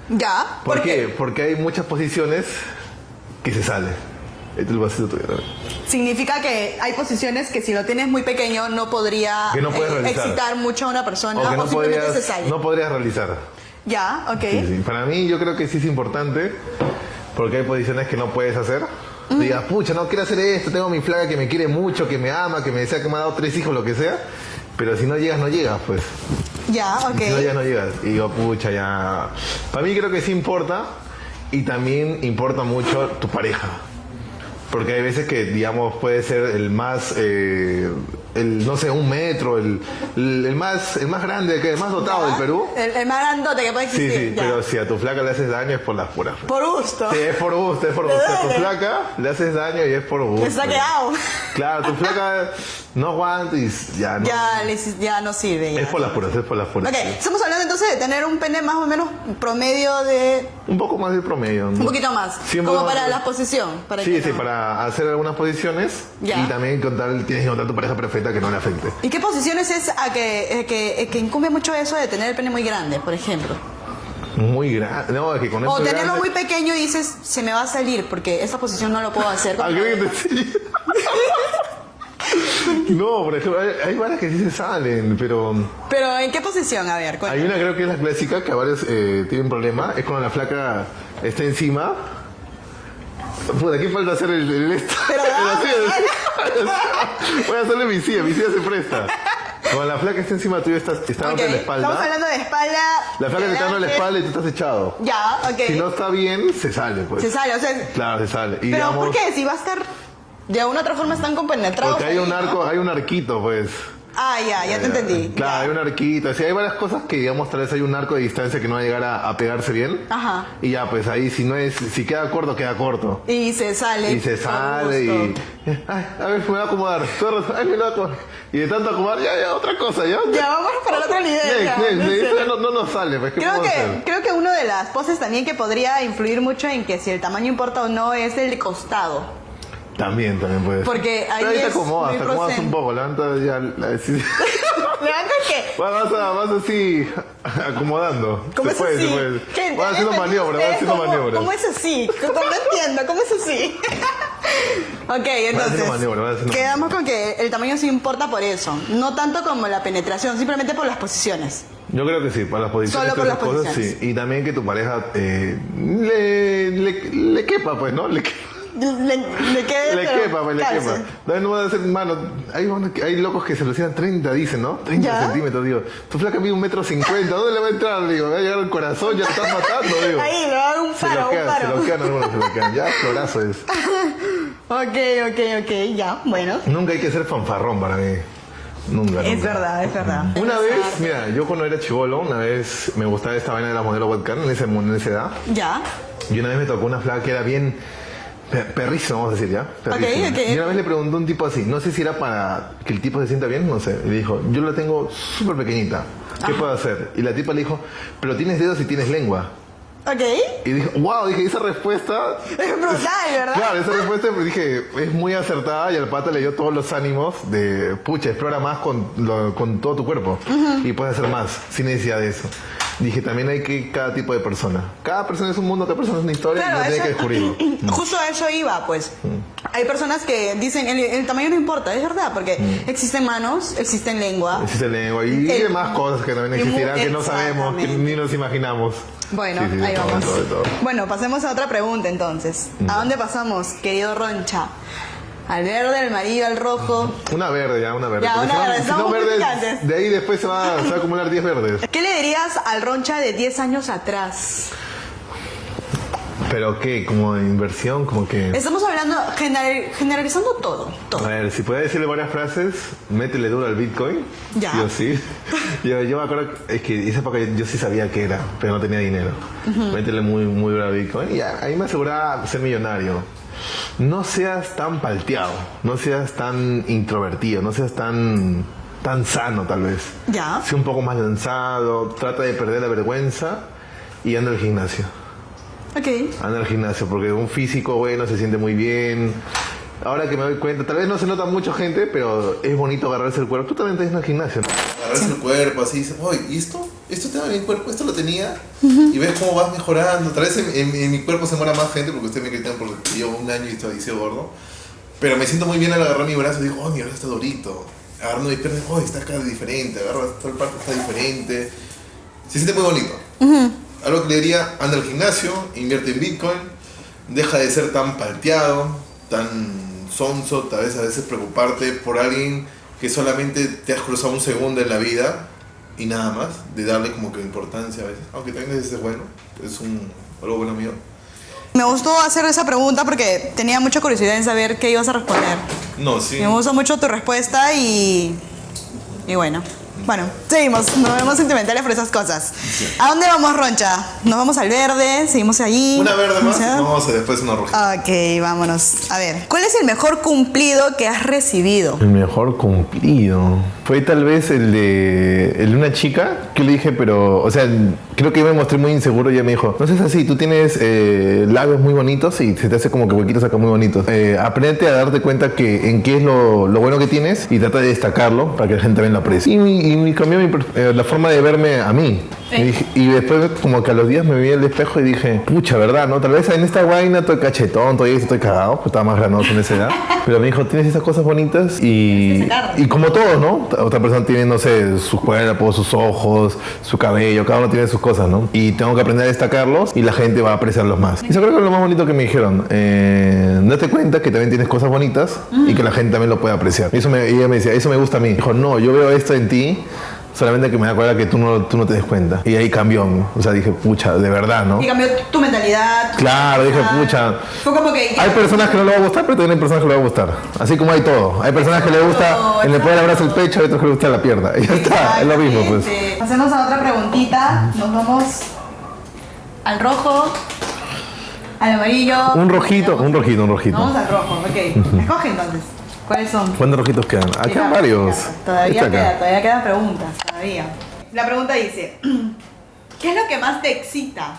ya. ¿Por qué? Porque hay muchas posiciones que se sale. Este es el vasito tuyo, ¿no? Significa que hay posiciones que si lo tienes muy pequeño no podría Que no puedes realizar. excitar mucho a una persona O que o no simplemente podrías, se sale. no podrías realizar. Ya, ok. Sí, sí. Para mí yo creo que sí es importante porque hay posiciones que no puedes hacer. Digas, pucha, no quiero hacer esto, tengo mi flaca que me quiere mucho, que me ama, que me desea que me ha dado 3 hijos, lo que sea. Pero si no llegas, no llegas, pues. Ya, ok. Si no llegas, no llegas. Y digo, pucha, ya... Para mí creo que sí importa y también importa mucho tu pareja. Porque hay veces que, digamos, puede ser el más, no sé, 1 metro, el más grande, el más dotado Ya. del Perú. El más grandote que puede Sí, existir. sí, ya. pero si a tu flaca le haces daño es por las puras. pues. Por gusto. Sí, es por gusto, es por gusto. A tu duele. flaca le haces daño y es por gusto. Está quedado. Claro, tu flaca no aguanta y ya no. Ya no sirve. ya. Es por las puras, es por las puras. Ok, estamos hablando entonces de tener un pene más o menos promedio de Un poco más del promedio. un poquito más. Sí, un como poco para más. la posición. Para Sí, que sí, no- para hacer algunas posiciones Ya. y también tienes que encontrar tu pareja perfecta que no le afecte. ¿Y qué posiciones es a que incumbe mucho eso de tener el pene muy grande, por ejemplo? Muy grande. No, es que con O esto tenerlo grande- muy pequeño y dices, se me va a salir porque esa posición no lo puedo hacer. Ah, creo que te enseñe. No, por ejemplo, hay varias que sí se salen, pero Pero ¿en qué posición? A ver, hay cuéntame. una creo que es la clásica que a varios tienen problema, es cuando la flaca está encima. Puta, aquí falta hacer el esto. Pero sí, voy a hacerle mi silla se presta. Cuando la flaca está encima tuyo, está Ok, en la espalda. estamos hablando de espalda. La flaca te está dando la delante. espalda y tú estás echado. Ya, ok. Si no está bien, se sale, pues. Se sale, o sea. Claro, se sale. Y Pero digamos, ¿por qué? Si va a estar de alguna otra forma están compenetrados. porque hay un ahí, ¿no? arco, hay un arquito, pues. Ah, ya te entendí. Claro, Ya. hay un arquito. Sí, hay varias cosas que, digamos, tal vez hay un arco de distancia que no va a llegar a pegarse bien. Ajá. Y ya, pues ahí, si queda corto, queda corto. Y se sale. Y se con sale y... gusto. Ay, a ver, me voy a acomodar. Ay, me voy a acomodar. Y de tanto acomodar, ya, otra cosa, ya. Ya vamos para el otro nivel. ya, no sé. Eso no nos sale, pues, ¿qué podemos hacer? Creo que una de las poses también que podría influir mucho en que si el tamaño importa o no es el costado. También puede ser. Porque ahí Pero ahí te es acomodas, muy te acomodas un procedente. poco, levantas ya... ¿Levanta qué? Vas así, acomodando. ¿Cómo se es puede, así? se puede. ¿Qué? Vas haciendo maniobras, vas haciendo maniobras. ¿Cómo es así? No entiendo, ¿cómo es así? Ok, entonces, maniobras, vas haciendo quedamos con que el tamaño sí importa por eso. No tanto como la penetración, simplemente por las posiciones. Yo creo que sí, para las posiciones. Solo por todas las esas cosas, posiciones. sí. Y también que tu pareja le quepa, pues, ¿no? Le quepa, pues, le calce. quepa. No va a ser, mano, hay locos que se lo hacían 30, dicen, ¿no? 30 ¿Ya? centímetros, digo. Tu flaca mide 1,50 m, ¿dónde le va a entrar? Digo, va a llegar al corazón, ya lo estás matando, digo. Ahí, le hago un paro, un Se paro. lo quedan algunos, se lo quedan. Ya, florazo es. Ok, ya, bueno. Nunca hay que ser fanfarrón para mí. Nunca. Es nunca. verdad, es verdad. Una vez, mira, yo cuando era chibolo, una vez me gustaba esta vaina de la modelo webcam en esa edad. Ya. Y una vez me tocó una flaca que era bien perrísima, vamos a decir, ¿ya? Perrísima. Ok. Y una vez le preguntó a un tipo así, no sé si era para que el tipo se sienta bien, no sé. Y le dijo, yo la tengo súper pequeñita, ¿qué puedo hacer? Y la tipa le dijo, pero tienes dedos y tienes lengua. Ok. Y dije, wow, dije, esa respuesta... Es brutal, ¿verdad? Claro, esa respuesta dije, es muy acertada y al pata le dio todos los ánimos de, pucha, explora más con todo tu cuerpo y puedes hacer más sin necesidad de eso. Dije, también hay que cada tipo de persona. Cada persona es un mundo, cada persona es una historia y Claro, no tiene que eso- descubrirlo. justo a eso iba, pues. Hay personas que dicen, el tamaño no importa, es verdad, porque existen manos, existen lengua. Existe lengua y El- demás cosas que también existirán que no sabemos, que Exactamente. ni nos imaginamos. Bueno, Sí, ahí de todo, vamos. de todo. Bueno, pasemos a otra pregunta entonces. ¿A dónde pasamos, querido Roncha? ¿Al verde, al amarillo, al rojo? Una verde, ya, una verde. Ya, Porque una verde, si no estamos muy verdes, picantes. de ahí después se va a acumular 10 verdes. ¿Qué le dirías al Roncha de 10 años atrás? Pero qué, como inversión, como que... Estamos hablando, generalizando todo, A todo. ver, si puedes decirle varias frases, métele duro al Bitcoin. Ya. Sí o sí. Yo me acuerdo, es que esa época yo sí sabía que era, pero no tenía dinero. Métele muy duro al Bitcoin y ya, ahí me aseguraba ser millonario. No seas tan palteado, no seas tan introvertido, no seas tan sano tal vez. Ya. Sé un poco más lanzado, trata de perder la vergüenza y anda al gimnasio. Ok. Anda al gimnasio porque un físico bueno se siente muy bien. Ahora que me doy cuenta, tal vez no se nota mucha gente, pero es bonito agarrarse el cuerpo. Tú también estás en el gimnasio, ¿no? Agarrarse el cuerpo, así dices, oye, ¿y esto? ¿Esto te da bien cuerpo? ¿Esto lo tenía? Y ves cómo vas mejorando. Tal vez en mi cuerpo se muera más gente porque ustedes me critican porque llevo un año y estoy gordo. Pero me siento muy bien al agarrar mi brazo y digo, oh, mi brazo está durito. Agarrando mis piernas, oh, está acá diferente. Agarro tal parte, está diferente. Se siente muy bonito. Algo que le diría, anda al gimnasio, invierte en Bitcoin, deja de ser tan palteado, tan sonso, tal vez a veces preocuparte por alguien que solamente te has cruzado un segundo en la vida y nada más, de darle como que importancia a veces, aunque también es bueno, es algo bueno mío. Me gustó hacer esa pregunta porque tenía mucha curiosidad en saber qué ibas a responder. No, sí. Me gustó mucho tu respuesta y bueno. Bueno, seguimos, nos vemos sentimentales por esas cosas. ¿A dónde vamos, Roncha? ¿Nos vamos al verde? ¿Seguimos allí? Una verde más y ¿Sí? vamos a después una roja. Ok, vámonos. A ver, ¿cuál es el mejor cumplido que has recibido? El mejor cumplido fue tal vez el de una chica que le dije, pero, o sea, creo que yo me mostré muy inseguro y ella me dijo, no seas así, tú tienes labios muy bonitos y se te hace como que huequitos acá muy bonitos. Aprende a darte cuenta que en qué es lo bueno que tienes y trata de destacarlo para que la gente también lo aprecie. Y cambió la forma de verme a mí. Y después como que a los días me vi en el espejo y dije, pucha, ¿verdad? ¿No? Tal vez en esta vaina estoy cachetón, todavía estoy cagado, pues estaba más granoso en esa edad. Pero me dijo, tienes esas cosas bonitas y como todos, ¿no? Otra persona tiene, no sé, su cuerpo, sus ojos, su cabello, cada uno tiene sus cosas, ¿no? Y tengo que aprender a destacarlos y la gente va a apreciarlos más. Y eso creo que es lo más bonito que me dijeron. date cuenta que también tienes cosas bonitas y que la gente también lo puede apreciar. Y ella me decía, eso me gusta a mí. Dijo, no, yo veo esto en ti, solamente que me da cuenta que tú no te des cuenta. Y ahí cambió, ¿no? O sea, dije, pucha, de verdad, ¿no? Y cambió tu mentalidad. Claro, dije, pucha. Fue como que... Hay personas que no le va a gustar, pero también hay personas que le va a gustar. Así como hay todo. Hay personas que le gusta, le pueden abrazar el pecho, hay otros que le gusta la pierna. Y ya está, es lo mismo, pues. Pasemos a otra preguntita. Nos vamos al rojo, al amarillo. Un rojito. Vamos al rojo, ok. Escoge entonces. ¿Cuáles son? ¿Cuántos rojitos quedan? Quedan Mira, varios. Todavía quedan preguntas, todavía. La pregunta dice, ¿qué es lo que más te excita?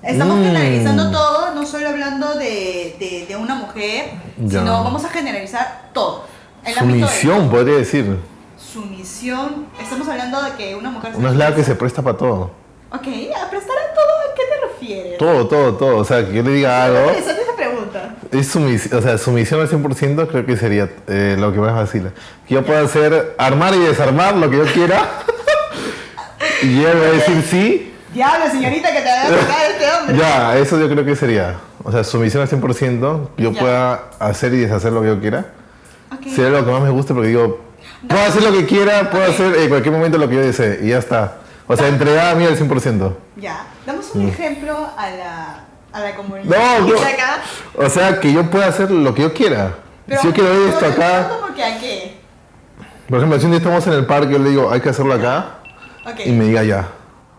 Estamos generalizando todo, no solo hablando de una mujer, Ya. sino vamos a generalizar todo. El ámbito de Sumisión, podría decir. sumisión. Estamos hablando de que una mujer... Una es la que se presta para todo. Ok, a prestar a todo, ¿a qué te refieres? Todo. O sea, que yo le diga algo. Interesante esa pregunta. Es sumisión, o sea, sumisión al 100% creo que sería lo que más vacila. Que yo pueda hacer, armar y desarmar lo que yo quiera. Y él va a decir sí. Diablo, señorita, que te va a tocar este hombre. Ya, eso yo creo que sería. O sea, sumisión al 100%. Yo Ya. pueda hacer y deshacer lo que yo quiera. Ok. Sería lo que más me guste porque digo, puedo hacer lo que quiera, puedo hacer en cualquier momento lo que yo desee. Y ya está. O sea, entregada a mí al 100%. Ya, damos un ejemplo a la comunidad. No, que no. está acá. O sea, que yo pueda hacer lo que yo quiera. Pero, Si yo quiero esto ¿cómo acá. ¿Cómo que a qué? Por ejemplo, si un día estamos en el parque, yo le digo, hay que hacerlo acá. Ok. Y me diga ya.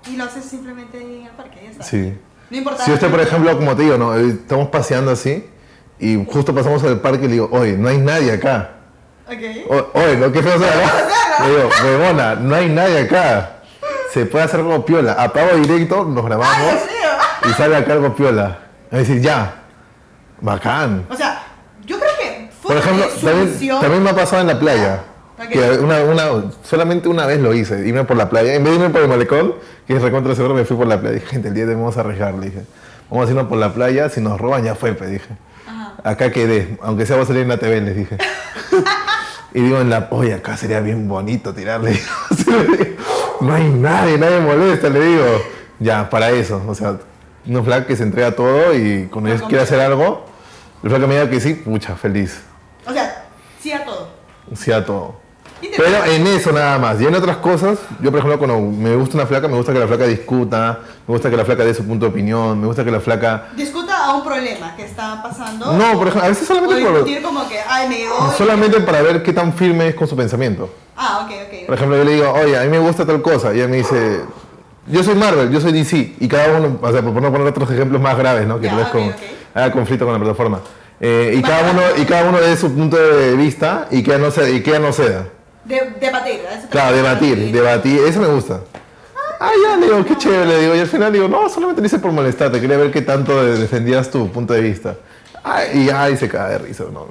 Y lo haces simplemente en el parque, ya está. Sí. No importa. Si yo estoy, por ejemplo, como te digo, ¿no? Estamos paseando así y justo pasamos al parque y le digo, oye, no hay nadie acá. Ok. Oye, lo que feo sea, le digo, huevona, no hay nadie acá. Se puede hacer algo piola. Apago directo, nos grabamos ¡Ay, Dios mío! y sale acá algo piola. Es decir, ya. Bacán. O sea, yo creo que Por fuera ejemplo, de sumisión... también me ha pasado en la playa. Ok. Que solamente una vez lo hice, irme por la playa. En vez de irme por el malecón, que es recontra seguro, me fui por la playa. Dije, gente, el día de hoy vamos a arriesgar, le dije. Vamos a irnos por la playa, si nos roban ya fue, pues, dije. Ajá. Acá quedé, aunque sea voy a salir en la TV, les dije. Y digo, oye, acá sería bien bonito tirarle. No hay nadie molesta, le digo. Ya, para eso, o sea, un flaco que se entrega todo y cuando yo quiera hacer algo, el flaco me diga que sí, pucha, feliz. O sea, sí a todo. Sí a todo. Y te- Pero en eso nada más. Y en otras cosas, yo por ejemplo cuando me gusta una flaca, me gusta que la flaca discuta, me gusta que la flaca dé su punto de opinión, me gusta que la flaca... Discuta a un problema que está pasando. No, por ejemplo, a veces O solamente discutir como que, ay, me odio. solamente para ver qué tan firme es con su pensamiento. Ah, ok. Por ejemplo, yo le digo, oye, a mí me gusta tal cosa, y ella me dice, yo soy Marvel, yo soy DC, y cada uno, o sea, por no poner otros ejemplos más graves, ¿no? Que Ya, tal vez ok, como ok. haya conflicto con la plataforma. Y cada uno dé su punto de vista y que ella no ceda. Debatir, ¿verdad? Eso Claro, también. debatir, eso me gusta. Ah, ya, le digo, qué chévere, le digo. Y al final digo, no, solamente lo hice por molestarte, quería ver qué tanto defendías tu punto de vista. Y se cae de risa, no.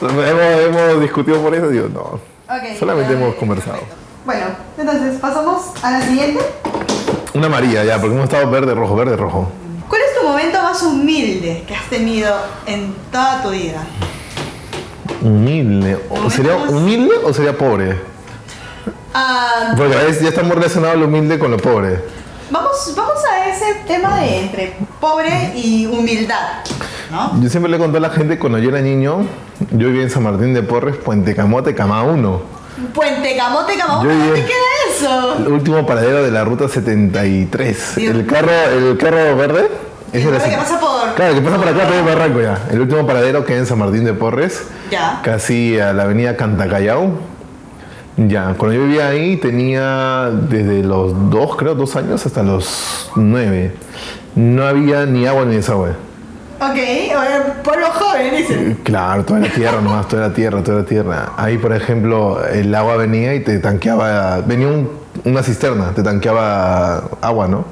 Hemos discutido por eso, digo, no. Ok, Solamente ok, hemos conversado. perfecto. Bueno, entonces pasamos a la siguiente. Una amarilla ya, porque hemos estado verde, rojo. ¿Cuál es tu momento más humilde que has tenido en toda tu vida? Humilde. ¿Sería humilde o sería pobre? Ah, Porque a veces ya estamos relacionados lo humilde con lo pobre. vamos a ese tema de entre pobre y humildad, ¿no? Yo siempre le conté a la gente cuando yo era niño, yo vivía en San Martín de Porres, Puente Camote, Cama 1. Puente Camote, Yo ¿dónde llegué- queda eso? El último paradero de la ruta 73. Dios El carro verde. ese era verde que pasa por- Claro, que pasa por acá, pero Barranco ya. El último paradero queda en San Martín de Porres, Ya. casi a la avenida Cantacallao. Ya, cuando yo vivía ahí tenía desde los 2 años hasta los 9. No había ni agua ni desagüe. Ok, pueblo joven, dicen. Claro, toda la tierra nomás, toda la tierra. Ahí, por ejemplo, el agua venía y te tanqueaba, venía una cisterna, te tanqueaba agua, ¿no?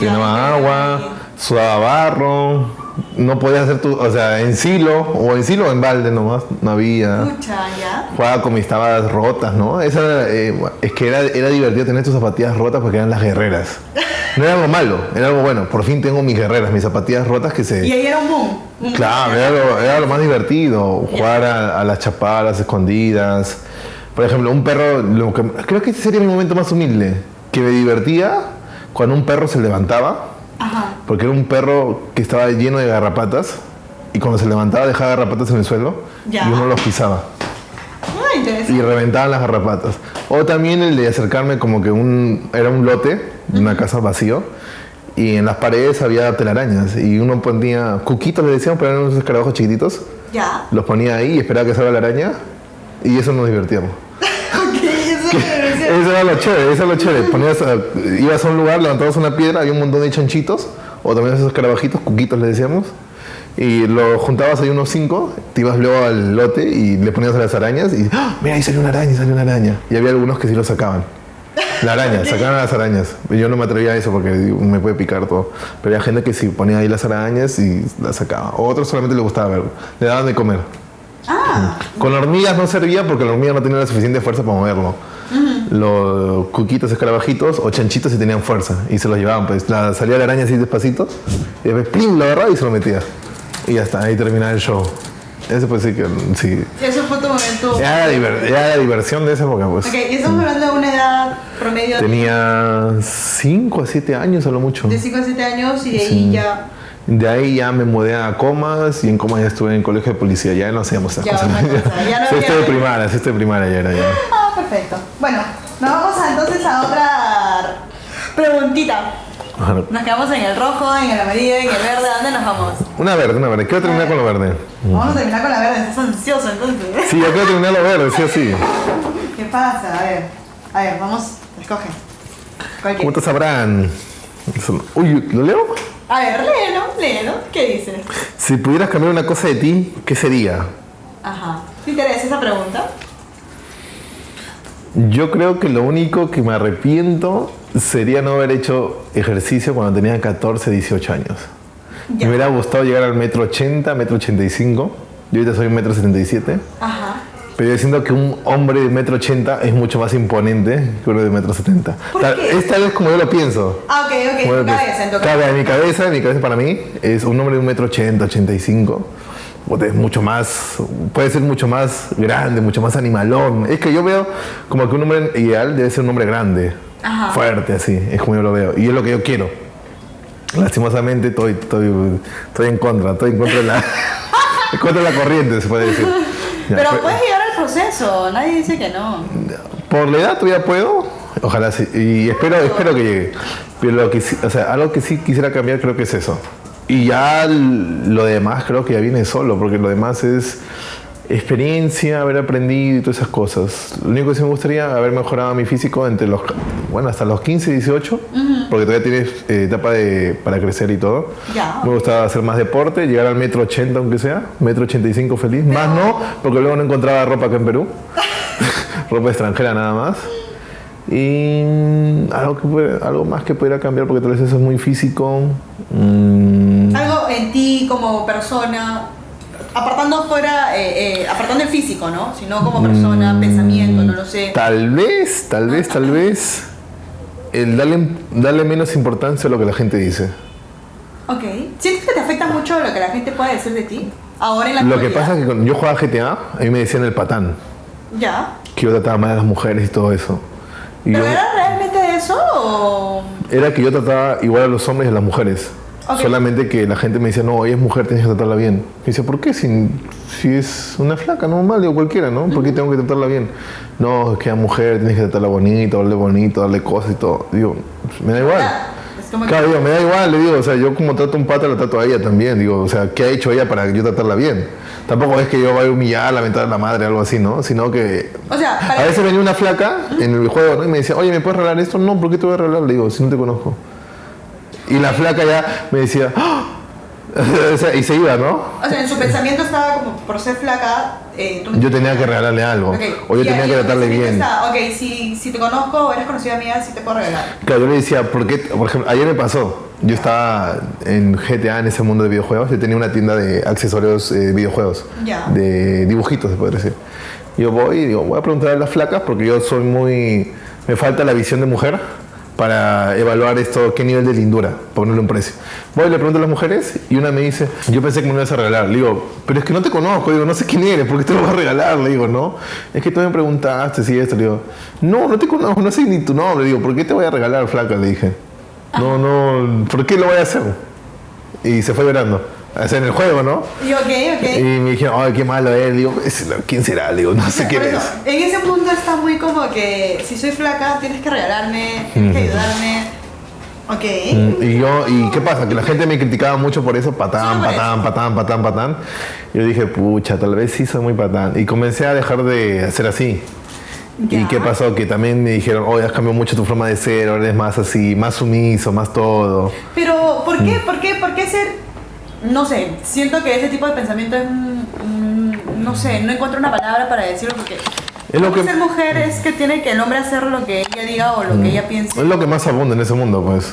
Te Ya, llenaba ya, agua, ya. sudaba barro, no podías hacer o sea, en silo o en balde nomás, no había. Escucha, ya. Jugaba con mis tabas rotas, ¿no? Es que era divertido tener tus zapatillas rotas porque eran las guerreras. No era algo malo, era algo bueno. Por fin tengo mis guerreras, mis zapatillas rotas que se... Y ahí era un boom. Claro, era lo más divertido, jugar a las chapadas escondidas. Por ejemplo, un perro, creo que ese sería mi momento más humilde, que me divertía cuando un perro se levantaba Ajá. Porque era un perro que estaba lleno de garrapatas y cuando se levantaba dejaba garrapatas en el suelo Ya. y uno los pisaba Ah, interesante. y reventaban las garrapatas. O también el de acercarme como que era un lote de una casa vacío y en las paredes había telarañas y uno ponía cuquitos, le decíamos, pero eran unos escarabajos chiquititos. Ya. Los ponía ahí y esperaba que salga la araña y eso nos divertíamos. Ok, eso me pareció. Eso era lo chévere, eso era lo chévere. Ibas a un lugar, levantabas una piedra, había un montón de chanchitos, o también esos escarabajitos, cuquitos le decíamos, y lo juntabas ahí unos 5, te ibas luego al lote y le ponías a las arañas y ¡ah! Mira, ahí salió una araña, salió una araña. Y había algunos que sí lo sacaban. La araña, sacaban las arañas. Yo no me atrevía a eso porque digo, me puede picar todo. Pero había gente que sí ponía ahí las arañas y las sacaba. O otros solamente le gustaba ver, le daban de comer. Ah, Con hormigas no servía porque la hormiga no tenía la suficiente fuerza para moverlo. Los cuquitos, escarabajitos o chanchitos sí tenían fuerza y se los llevaban. Pues salía la araña así despacito y después ¡plim! Lo agarraba y se lo metía. Y ya está, ahí terminaba el show. Ese pues sí que sí. eso fue tu momento. Era la diversión de esa época pues. Ok, y estamos hablando de una edad promedio Tenía 5 a 7 años a lo mucho. de 5 a 7 años y de ahí Sí. ya. De ahí ya me mudé a Comas y en Comas ya estuve en el colegio de policía. Ya no hacíamos esas Ya, cosas. otra cosa, ya no Sexto había- de primaria, sexto de primaria ya era ya. Ah, perfecto. Bueno, nos vamos entonces a otra preguntita. Ajá. Nos quedamos en el rojo, en el amarillo, en el verde. ¿A dónde nos vamos? Una verde, una verde. Quiero terminar con lo verde. Vamos a terminar con la verde. Estás ansioso entonces. Sí, yo quiero terminar lo verde, sí o sí. ¿Qué pasa? A ver, vamos, escoge. ¿Cuál ¿Cómo te quieres? sabrán? Uy, ¿lo leo? A ver, léelo. ¿Qué dice? Si pudieras cambiar una cosa de ti, ¿qué sería? Ajá. ¿Te interesa esa pregunta? Yo creo que lo único que me arrepiento sería no haber hecho ejercicio cuando tenía 14, 18 años. Ya. Me hubiera gustado llegar al 1,80 m, 1,85 m. Yo ahorita soy 1,77 m. Ajá. Pero yo siento que un hombre de 1,80 m es mucho más imponente que uno de 1,70 m. ¿Por qué? Esta vez como yo lo pienso. Ah, ok, Como yo tu lo pienso. cabeza, en tu Claro, cabeza. en mi cabeza para mí es un hombre de 1,80 m, 85 m. Es mucho más, puede ser mucho más grande, mucho más animalón. Es que yo veo como que un hombre ideal debe ser un hombre grande, Ajá. fuerte así, es como yo lo veo. Y es lo que yo quiero. Lastimosamente estoy en contra de la, en contra de la corriente, se puede decir. Ya, Pero puedes llegar al proceso, nadie dice que no. por la edad todavía puedo, ojalá sí, y espero que llegue. Pero algo que sí quisiera cambiar creo que es eso. Y ya lo demás creo que ya viene solo, porque lo demás es experiencia, haber aprendido y todas esas cosas. Lo único que sí me gustaría haber mejorado mi físico hasta los 15, 18, porque todavía tienes etapa para crecer y todo. Ya. Me gustaba hacer más deporte, llegar al 1,80 m aunque sea, 1,85 m feliz. Más no, porque luego no encontraba ropa acá en Perú. Ropa extranjera nada más. Y algo más que pudiera cambiar, porque tal vez eso es muy físico. Algo en ti como persona, apartando el físico, ¿no? Sino como persona, pensamiento, no lo sé. Tal vez, el darle menos importancia a lo que la gente dice. Ok. ¿Sientes que te afecta mucho lo que la gente puede decir de ti? Ahora en la Lo que actualidad. pasa es que cuando yo jugaba GTA, a mí me decían el patán, Ya. que yo trataba mal a las mujeres y todo eso. Y ¿Pero yo- era realmente eso o...? era que yo trataba igual a los hombres y a las mujeres. Ok. Solamente que la gente me decía, no, ella es mujer, tienes que tratarla bien. Y decía, ¿por qué? Si es una flaca, normal, digo cualquiera, ¿no? ¿Por qué tengo que tratarla bien? No, es que a mujer tienes que tratarla bonito, darle cosas y todo. Digo, me da igual. Es como que- Claro, digo, me da igual, le digo, o sea, yo como trato a un pata, la trato a ella también, digo, o sea, ¿qué ha hecho ella para yo tratarla bien? Tampoco es que yo vaya a humillar, lamentar a la madre, algo así, ¿no? Sino que O sea, a veces venía una flaca en el juego, ¿no? Y me decía, oye, ¿me puedes regalar esto? No, ¿por qué te voy a regalar? Le digo, si no te conozco. Y la flaca ya me decía, ¡ah! O sea, y se iba, ¿no? O sea, en su pensamiento estaba como, por ser flaca, tú me- Yo tenía que regalarle algo, Ok. o yo Y tenía ahí que el tratarle pensamiento bien. está, ok, si te conozco o eres conocida mía, sí te puedo regalar. Claro, yo le decía, ¿por qué? Por ejemplo, ayer me pasó, yo estaba en GTA, en ese mundo de videojuegos, yo tenía una tienda de accesorios videojuegos, Ya. de dibujitos, se puede decir. Yo voy y digo, voy a preguntar a las flacas porque yo soy me falta la visión de mujer para evaluar esto, qué nivel de lindura, ponerle un precio. Voy y le pregunto a las mujeres y una me dice, yo pensé que me lo ibas a regalar. Le digo, pero es que no te conozco, digo, no sé quién eres, ¿por qué te lo vas a regalar? Le digo, no, es que tú me preguntaste si esto. Le digo, no te conozco, no sé ni tu nombre. Le digo, ¿por qué te voy a regalar, flaca? Le dije. No, ¿por qué lo voy a hacer? Y se fue llorando. O sea, en el juego, ¿no? Y ok. Y me dijeron, ay, qué malo él. Digo, ¿quién será? Digo, no sé quién Por eso, es. en ese punto está muy como que si soy flaca tienes que regalarme, tienes que ayudarme. Ok. ¿Y qué pasa? Que la gente me criticaba mucho por eso, patán. Y yo dije, pucha, tal vez sí soy muy patán. Y comencé a dejar de hacer así. Ya. ¿Y qué pasó? Que también me dijeron, oye, has cambiado mucho tu forma de ser, ahora eres más así, más sumiso, más todo. Pero, ¿por qué ser? No sé, siento que ese tipo de pensamiento es no sé, no encuentro una palabra para decirlo porque Es lo que- ser mujer es que tiene que el hombre hacer lo que ella diga o lo que ella piense. Es lo que más abunda en ese mundo, pues.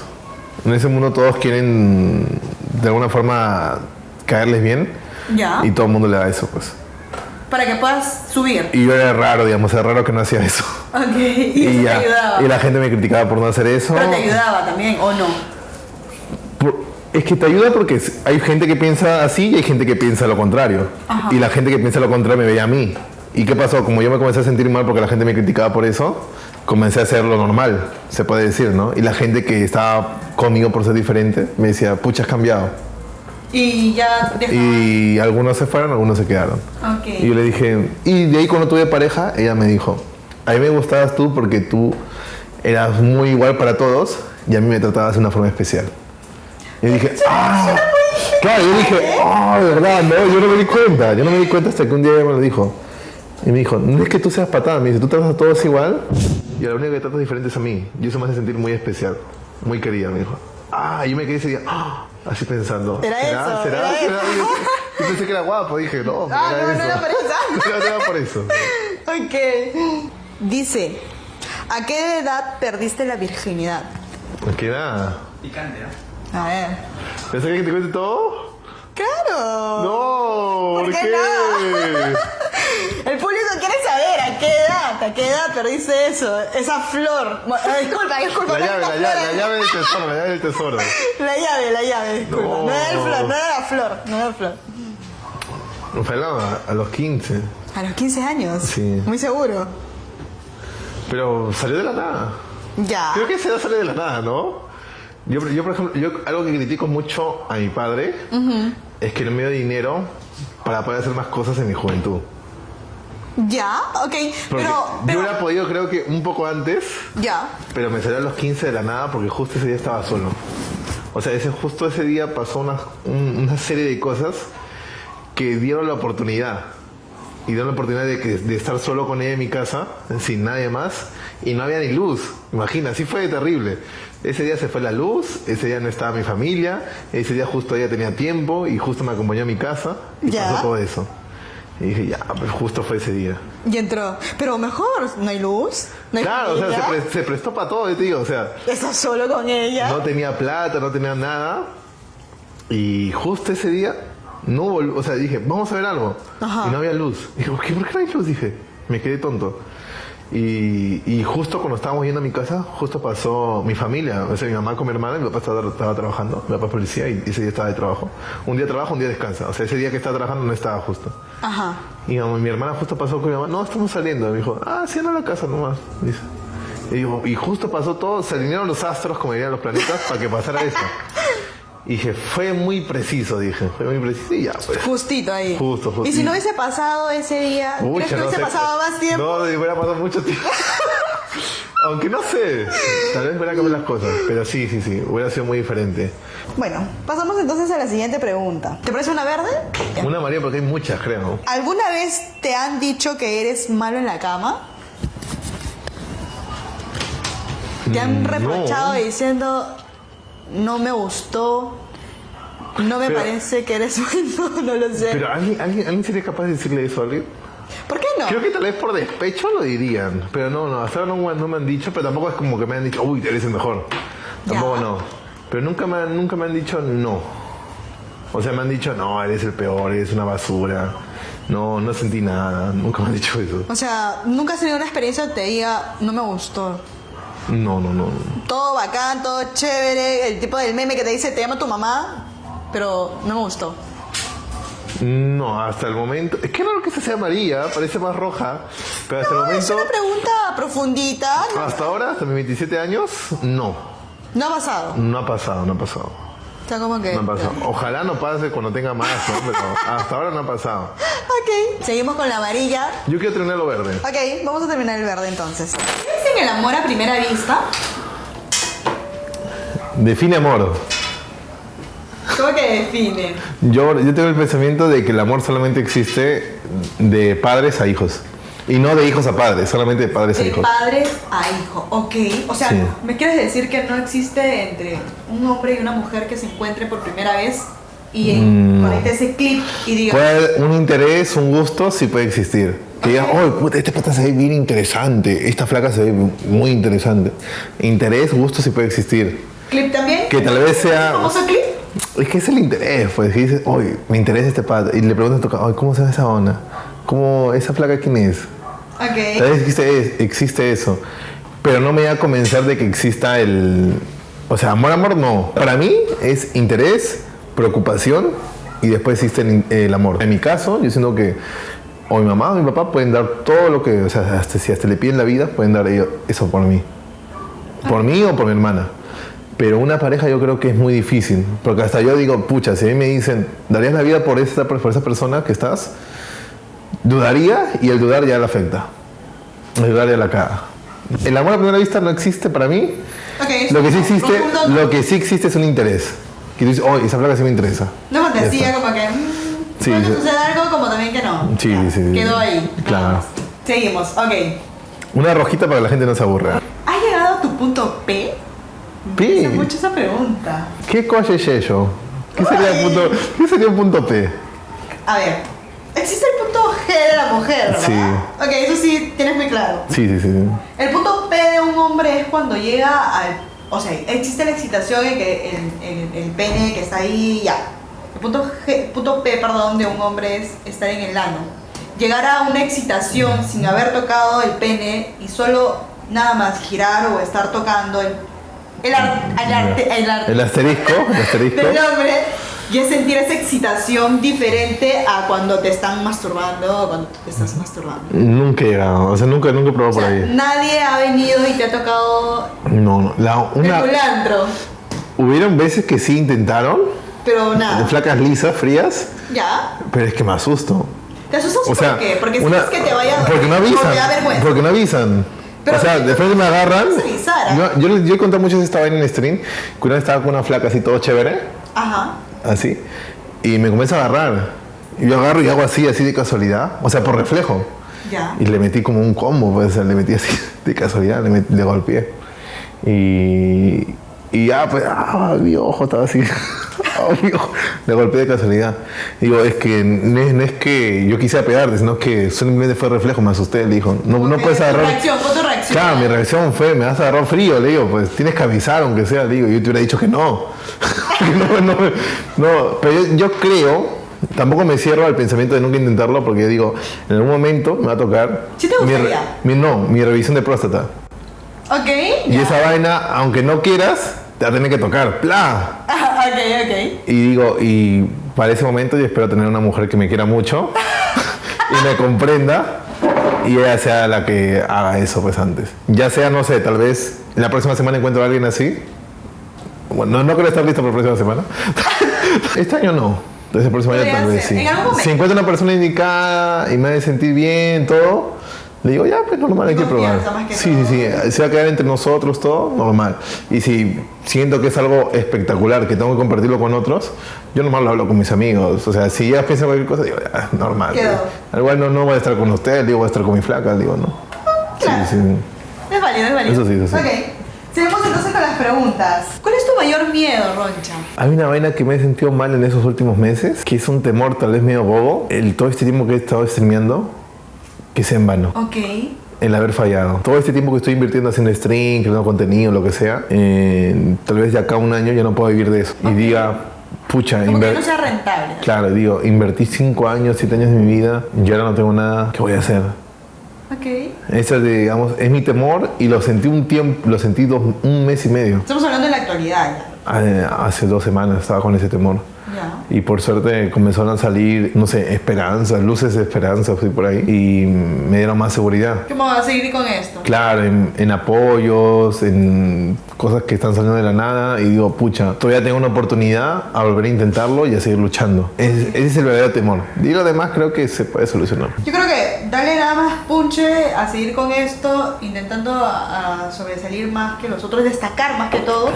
En ese mundo todos quieren, de alguna forma, caerles bien. Ya. Y todo el mundo le da eso, pues. Para que puedas subir. Y yo era raro, digamos, era raro que no hacía eso. Ok, y eso te ayudaba. Y la gente me criticaba por no hacer eso. Pero te ayudaba también, ¿o no? Es que te ayuda porque hay gente que piensa así y hay gente que piensa lo contrario. Ajá. Y la gente que piensa lo contrario me veía a mí. ¿Y qué pasó? Como yo me comencé a sentir mal porque la gente me criticaba por eso, comencé a hacer lo normal, se puede decir, ¿no? Y la gente que estaba conmigo por ser diferente me decía, pucha, has cambiado. Y ya dejaba. Y algunos se fueron, algunos se quedaron. Ok. Y yo le dije, y de ahí cuando tuve pareja, ella me dijo, a mí me gustabas tú porque tú eras muy igual para todos y a mí me tratabas de una forma especial. Y dije, ah, claro, yo dije, ah, de verdad, no, yo no me di cuenta hasta que un día ella me lo dijo. Y me dijo, no es que tú seas patada, me dice, tú tratas a todos igual y a la única que tratas diferente es a mí. Y eso me hace sentir muy especial, muy querida, me dijo. Ah, yo me quedé ese día, ah, así pensando. Era eso, era eso. Yo pensé que era guapo, dije, no, Ah, era no eso. era por eso. No era por eso. Ok. Dice, ¿a qué edad perdiste la virginidad? Que nada. Picante, ¿no? A ver. ¿Pensás que te cuente todo? ¡Claro! No, ¿por ¿Por qué qué? no? El público quiere saber a qué edad perdiste eso, esa flor. Disculpa. La llave del tesoro, La llave, disculpa. No. No era la flor. Fue a los 15. A los 15 años. Sí. Muy seguro. Pero salió de la nada. Ya. Creo que esa edad sale de la nada, ¿no? Yo, por ejemplo, algo que critico mucho a mi padre es que no me dio dinero para poder hacer más cosas en mi juventud. Ya, ok. Porque yo hubiera podido, creo que un poco antes, Ya. pero me salió a los 15 de la nada porque justo ese día estaba solo. O sea, justo ese día pasó una serie de cosas que dieron la oportunidad. Y dieron la oportunidad de estar solo con ella en mi casa, sin nadie más, y no había ni luz. Imagina, así fue terrible. Ese día se fue la luz, ese día no estaba mi familia, ese día justo ella tenía tiempo y justo me acompañó a mi casa y Ya. pasó todo eso. Y dije, ya, pues justo fue ese día. Y entró. Pero mejor, no hay luz, no hay Claro, o sea, familia. se prestó para todo, tío, o sea, Estás solo con ella. no tenía plata, no tenía nada. Y justo ese día, no hubo, o sea, dije, vamos a ver algo. Ajá. Y no había luz. Dije, ¿por qué no hay luz? Dije, me quedé tonto. Y justo cuando estábamos yendo a mi casa, justo pasó mi familia, o sea, mi mamá con mi hermana, mi papá estaba trabajando, mi papá es policía y ese día estaba de trabajo. Un día trabaja, un día descansa. O sea, ese día que estaba trabajando no estaba justo. Ajá. Y mi hermana justo pasó con mi mamá, no, estamos saliendo. Me dijo, sí, anda a la casa nomás. Dice. Y justo pasó todo, se alinearon los astros, como dirían los planetas, para que pasara eso. Y dije, fue muy preciso, fue muy preciso y ya, pues. Justito ahí. Justo. Y si no hubiese pasado ese día, ¿crees que no hubiese sé. pasado más tiempo? No, hubiera pasado mucho tiempo. Aunque no sé, tal vez hubiera cambiado las cosas, pero sí, hubiera sido muy diferente. Bueno, pasamos entonces a la siguiente pregunta. ¿Te parece una verde? Ya. Una María, porque hay muchas, creo. ¿Alguna vez te han dicho que eres malo en la cama? ¿Te han reprochado diciendo, no me gustó, no me Pero- parece que eres bueno, no lo sé? Pero ¿alguien sería capaz de decirle eso a alguien? ¿Por qué no? Creo que tal vez por despecho lo dirían, pero no, hasta ahora no me han dicho, pero tampoco es como que me han dicho, uy, eres el mejor. Tampoco Ya. no. Pero nunca me han dicho no. O sea, me han dicho, no, eres el peor, eres una basura. No sentí nada, nunca me han dicho eso. O sea, nunca has tenido una experiencia que te diga, no me gustó. No. Todo bacán, todo chévere, el tipo del meme que te dice, te llama tu mamá, pero no me gustó. No, hasta el momento. Es que raro que esta sea amarilla, parece más roja. Pero hasta el Es momento. una pregunta profundita. ¿No? Hasta ahora, hasta mis 27 años, no. No ha pasado. No ha pasado, no ha pasado. Está como que... No ha pasado. Ojalá no pase cuando tenga más, ¿no? Pero hasta ahora no ha pasado. Ok. Seguimos con la amarilla. Yo quiero tener lo verde. Ok, vamos a terminar el verde entonces. ¿Crees en el amor a primera vista? Define amor. ¿Cómo que define? Yo tengo el pensamiento de que el amor solamente existe de padres a hijos. Y no de hijos a padres, solamente de padres a De hijos. padre a hijo, ok. O sea, Sí. ¿me quieres decir que no existe entre un hombre y una mujer que se encuentre por primera vez y conecte ese clip y diga... Puede haber un interés, un gusto, sí puede existir. Que digas, oh, puta, este pata se ve bien interesante, esta flaca se ve muy interesante. Interés, gusto sí puede existir. ¿Clip también? Que tal vez sea... ¿Famoso clip? Es que es el interés, pues, que dices, oye, me interesa este pata. Y le preguntas a tu casa, oye, ¿cómo se ve esa onda? ¿Cómo, esa flaca quién es? Ok. Tal vez existe eso. Pero no me voy a convencer de que exista el... O sea, amor no. Para mí es interés, preocupación y después existe el amor. En mi caso, yo siento que o mi mamá o mi papá pueden dar todo lo que... O sea, si hasta le piden la vida, pueden dar ellos eso por mí. Por mí o por mi hermana. Pero una pareja yo creo que es muy difícil. Porque hasta yo digo, pucha, si a mí me dicen, ¿darías la vida por esa persona que estás? Dudaría y el dudar ya la afecta. El dudar ya la caga. El amor a primera vista no existe para mí. Ok. Lo que sí existe, profundo, lo que sí existe es un interés. Que tú dices, oh, esa placa sí me interesa. No Ya fantasía, está. como que... Sí, puede sí. suceder algo como también que no. Sí, Ya, sí, sí. Quedó ahí. Claro. Nada más. Seguimos, ok. Una rojita para que la gente no se aburra. ¿Has llegado a tu punto P? P. Me hace mucho esa pregunta. ¿Qué cosa es eso? ¿Qué sería un punto P? A ver, existe el punto G de la mujer, ¿verdad? Sí. Ok, eso sí tienes muy claro. Sí, sí, sí. El punto P de un hombre es cuando llega al... O sea, existe la excitación en que el pene que está ahí, ya. El punto P, perdón, de un hombre es estar en el ano. Llegar a una excitación sin haber tocado el pene y solo nada más girar o estar tocando el asterisco del hombre y es sentir esa excitación diferente a cuando te están masturbando o cuando te estás masturbando. Nunca he llegado, o sea, nunca he probado O sea, por ahí. nadie ha venido y te ha tocado No. el culantro, Hubieron veces que sí intentaron, pero de nada. flacas lisas, frías, ¿Ya? pero es que me asusto. ¿Te asustas O sea, por qué? Porque si es que te vaya... porque no avisan. o te da vergüenza. Porque no avisan. Pero o sea, ¿por qué de frente me agarran. no avisara? Yo he contado mucho esta vaina en stream. Que una vez estaba con una flaca así, todo chévere, Ajá. así, y me comienza a agarrar. Y yo agarro y hago así de casualidad, o sea, por reflejo. Ya. Y le metí como un combo, pues, o sea, le metí así de casualidad, le golpeé. Y ya, pues, mi ojo estaba así. Mi ojo. Le golpeé de casualidad. Digo, es que no es que yo quisiera pegarte, sino que simplemente fue reflejo, me asusté. Le dijo, no puedes Tu agarrar. reacción, fue tu reacción. Claro, mi reacción fue, me vas a agarrar frío, le digo, pues tienes que avisar aunque sea, le digo, yo te hubiera dicho que no. no, pero yo creo, tampoco me cierro al pensamiento de nunca intentarlo, porque yo digo, en algún momento me va a tocar ¿Sí te gustaría? mi revisión de próstata. Ok. Y ya. esa vaina, aunque no quieras, te va a tener que tocar. ¡Pla! Ok. Y digo, y para ese momento yo espero tener una mujer que me quiera mucho y me comprenda y ella sea la que haga eso pues antes. Ya sea, no sé, tal vez la próxima semana encuentro a alguien así. Bueno, no creo estar listo para la próxima semana. Este año no. Entonces el próximo año Podría tal vez ser. sí. En algún momento. Si encuentro una persona indicada y me hace sentir bien, todo, le digo, ya, pues normal, hay que probar. Confianza más que Sí, todo. sí. Se va a quedar entre nosotros todo, normal. Y si siento que es algo espectacular, que tengo que compartirlo con otros, yo normal lo hablo con mis amigos. O sea, si ellas piensan cualquier cosa, digo, ya, normal. Quedó. Al igual no voy a estar con ustedes, digo, voy a estar con mi flaca, digo, no. Claro. Sí. Es válido, es válido. Eso sí. Ok. Seguimos entonces con las preguntas. ¿Cuál es tu mayor miedo, Roncha? Hay una vaina que me he sentido mal en esos últimos meses, que es un temor tal vez medio bobo, todo este tiempo que he estado streameando, que sea en vano. Ok. El haber fallado. Todo este tiempo que estoy invirtiendo haciendo stream, creando contenido, lo que sea, tal vez de acá a un año ya no puedo vivir de eso. Y diga, pucha, Como que no sea rentable. claro, digo, invertí 5 años, 7 años de mi vida, y ahora no tengo nada, ¿qué voy a hacer? Ok. Ese, digamos, es mi temor y lo sentí un mes y medio. Estamos hablando de la actualidad ya. Hace 2 semanas estaba con ese temor. Ya. Y por suerte comenzaron a salir, no sé, esperanzas, luces de esperanza, fui por ahí. Y me dieron más seguridad. ¿Cómo vas a seguir con esto? Claro, en apoyos, en cosas que están saliendo de la nada. Y digo, pucha, todavía tengo una oportunidad a volver a intentarlo y a seguir luchando. Ese es el verdadero temor. Y lo demás creo que se puede solucionar. Yo creo que darle nada más punche a seguir con esto, intentando a sobresalir más que los otros, destacar más que todo,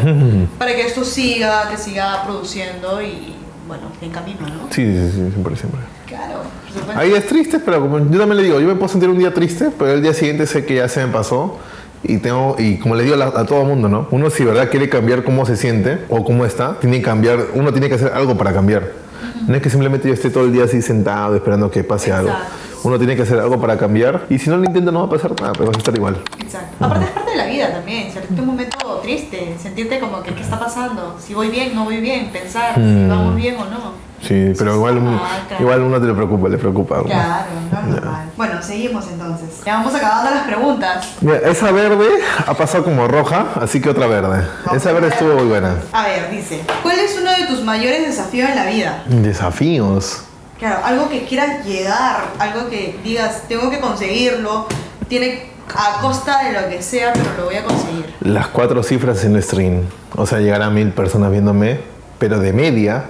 para que esto te siga produciendo y, bueno, en camino, ¿no? Sí, siempre. Claro, por supuesto. Hay días tristes, pero como yo también le digo, yo me puedo sentir un día triste, pero el día siguiente sé que ya se me pasó. Y como le digo a todo el mundo, ¿no? Uno si de verdad quiere cambiar cómo se siente o cómo está, uno tiene que hacer algo para cambiar. No es que simplemente yo esté todo el día así sentado esperando que pase algo. Uno tiene que hacer algo para cambiar y si no lo intenta no va a pasar nada, pero vas a estar igual. Exacto. Aparte es parte de la vida también, sentirte un momento triste, sentirte como que qué está pasando, si voy bien, no voy bien, pensar si vamos bien o no. Sí, pero igual uno le preocupa. Claro, normal. Bueno, seguimos entonces. Ya vamos acabando las preguntas. Mira, esa verde ha pasado como roja, así que otra verde. Esa verde estuvo muy buena. A ver, dice, ¿cuál es uno de tus mayores desafíos en la vida? Desafíos. Claro, algo que quieras llegar, algo que digas, tengo que conseguirlo, tiene a costa de lo que sea, pero lo voy a conseguir. Las 4 cifras en el stream. O sea, llegar a 1000 personas viéndome, pero de media,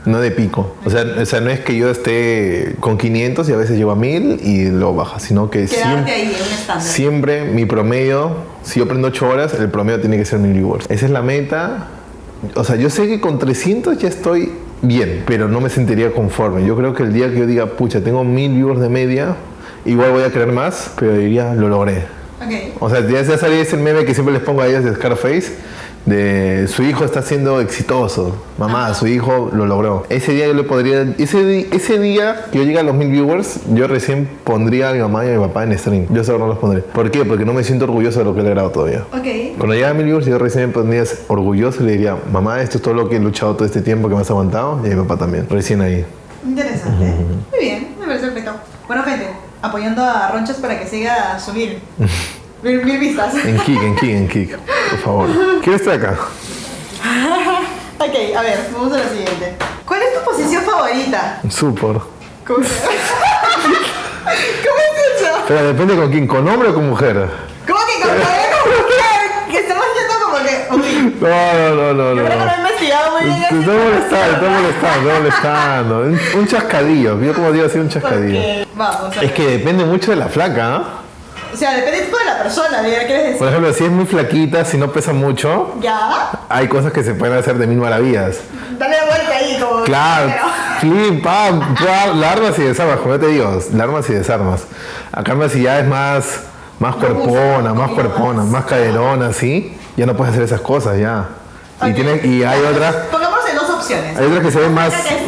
no de pico. O sea, no es que yo esté con 500 y a veces llego a 1000 y lo baja, sino que quedarte ahí en un estándar. Siempre mi promedio, si yo prendo 8 horas, el promedio tiene que ser 1000 viewers. Esa es la meta. O sea, yo sé que con 300 ya estoy bien, pero no me sentiría conforme. Yo creo que el día que yo diga, pucha, tengo 1000 viewers de media, igual voy a querer más, pero diría, lo logré. Okay. O sea, ya salió ese meme que siempre les pongo a ellos de Scarface, de su hijo está siendo exitoso. Mamá, su hijo lo logró. Ese día yo le podría... Ese día que yo llegue a los 1000 viewers, yo recién pondría a mi mamá y a mi papá en stream. Yo solo no los pondré. ¿Por qué? Porque no me siento orgulloso de lo que he logrado todavía. Okay. Cuando llegue a 1000 viewers, yo recién me pondría orgulloso y le diría, mamá, esto es todo lo que he luchado todo este tiempo que me has aguantado, y a mi papá también. Recién ahí. Interesante. Muy bien, me parece perfecto. Bueno, gente, apoyando a Ronchas para que siga a subir. 1000 vistas. En Kik, por favor. ¿Quién está acá? Ok, a ver, vamos a la siguiente. ¿Cuál es tu posición favorita? Súper. ¿Cómo es eso? Pero depende con quién, ¿con hombre o con mujer? ¿Cómo que con mujer? Que estamos yendo como que... Uy, No. yo creo que no he investigado muy bien. Te estoy molestando. Un chascadillo. Yo como digo así, un chascadillo. Porque, vamos a ver. Es que depende mucho de la flaca, ¿ah? O sea, depende tipo de la persona, ¿qué quieres decir? Por ejemplo, si es muy flaquita, si no pesa mucho, ¿Ya? hay cosas que se pueden hacer de 1000 maravillas. Dale la vuelta ahí, como... Claro, flip, pam, la armas y desarmas, como yo te digo, la armas y desarmas. Acá si ya es más cuerpona, más caderona, ¿sí? Ya no puedes hacer esas cosas, ya. Okay. Y hay otras... Pongamos en dos opciones. Hay otras que se ven más... Una que es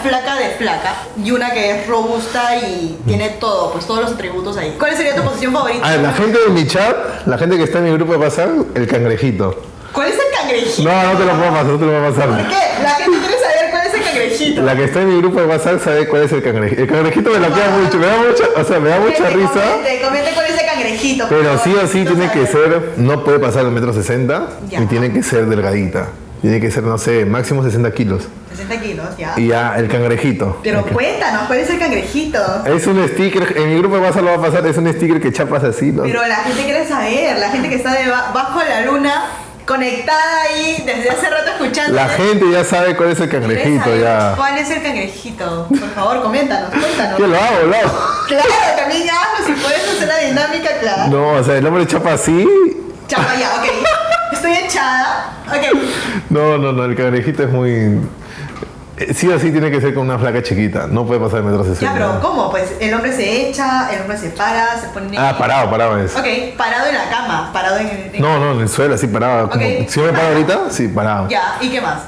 flaca de flaca, y una que es robusta y tiene todo, pues todos los atributos ahí. ¿Cuál sería tu posición favorita? A ver, la gente de mi chat, la gente que está en mi grupo de pasar, el cangrejito. ¿Cuál es el cangrejito? No te lo puedo pasar, ¿Por qué? La gente quiere saber cuál es el cangrejito. La que está en mi grupo de WhatsApp sabe cuál es el cangrejito. El cangrejito me la queda mucho, me da mucha risa. Comente cuál es el cangrejito. Pero sí o sí tiene que ser, no puede pasar el 1,60 m y tiene que ser delgadita. Tiene que ser, no sé, máximo 60 kilos. 60 kilos, ya. Y ya, el cangrejito. Pero cuéntanos, ¿cuál es el cangrejito? Es un sticker, en mi grupo de WhatsApp lo va a pasar, es un sticker que chapas así, ¿no? Pero la gente quiere saber, la gente que está bajo la luna, conectada ahí desde hace rato escuchando. La gente ya sabe cuál es el cangrejito, ya. ¿Cuál es el cangrejito? Por favor, coméntanos, cuéntanos. ¿Qué lo hago? Claro, también ya hazlo, si puedes hacer la dinámica, claro. No, o sea, el hombre chapa así. Chapa ya, ok. Estoy echada. Ok. No, el cangrejito es muy... Sí o sí tiene que ser con una flaca chiquita, no puede pasar de 1,60 m. Ya, pero ¿cómo? Pues el hombre se echa, el hombre se para, se pone... Parado es. Ok, parado en la cama, parado en... No, en el suelo, así parado. Como, Ok. si yo me paro ahorita, sí, parado. Ya, ¿y qué más?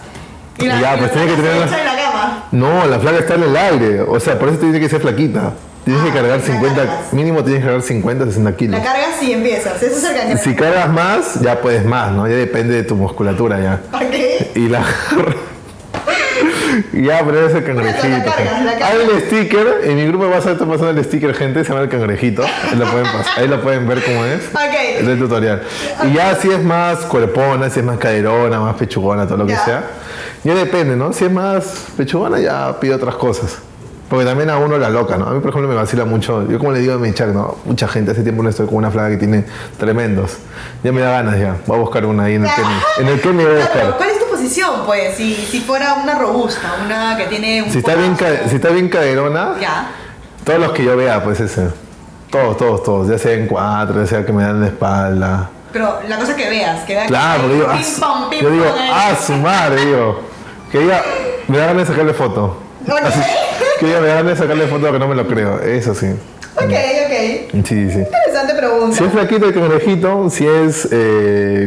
Y Ya, pues tiene que tener... se echa en la cama. No, la flaca está en el aire, o sea, por eso tiene que ser flaquita. Tienes que cargar la 50, cargas. mínimo tienes que cargar 50, 60 kilos. La cargas y empiezas, eso es el cangrejo. Si cargas más, ya puedes más, ¿no? Ya depende de tu musculatura ya. Ok. Y la... Ya, pero es el cangrejito. La cargas. Hay un sticker, en mi grupo de WhatsApp está pasando el sticker, gente, se llama el cangrejito. Ahí lo pueden ver cómo es. Ok. Es el tutorial. Y ya si es más cuerpona, si es más caderona, más pechugona, todo lo que Ya. sea, Ya depende, ¿no? Si es más pechugona, ya pide otras cosas. Porque también a uno la loca, ¿no? A mí, por ejemplo, me vacila mucho. Yo, como le digo a mi chat, ¿no? Mucha gente, hace tiempo no estoy con una flaca que tiene tremendos. Ya me da ganas, ya. Voy a buscar una ahí en el Kenny. En el Kenny voy a buscar. ¿Cuál es tu posición, pues? Si fuera una robusta, una que tiene un Si está bien caderona, Ya. todos los que yo vea, pues ese. Todos. Ya sea en cuatro, ya sea que me dan la espalda. Pero la cosa que veas, que veas Claro, que porque digo, yo digo, su madre, digo. Que ella me da ganas de sacarle foto. Que ella me da ganas de sacarle foto, que no me lo creo. Eso sí. Ok. Sí. Interesante pregunta. Si es flaquito y conejito, si es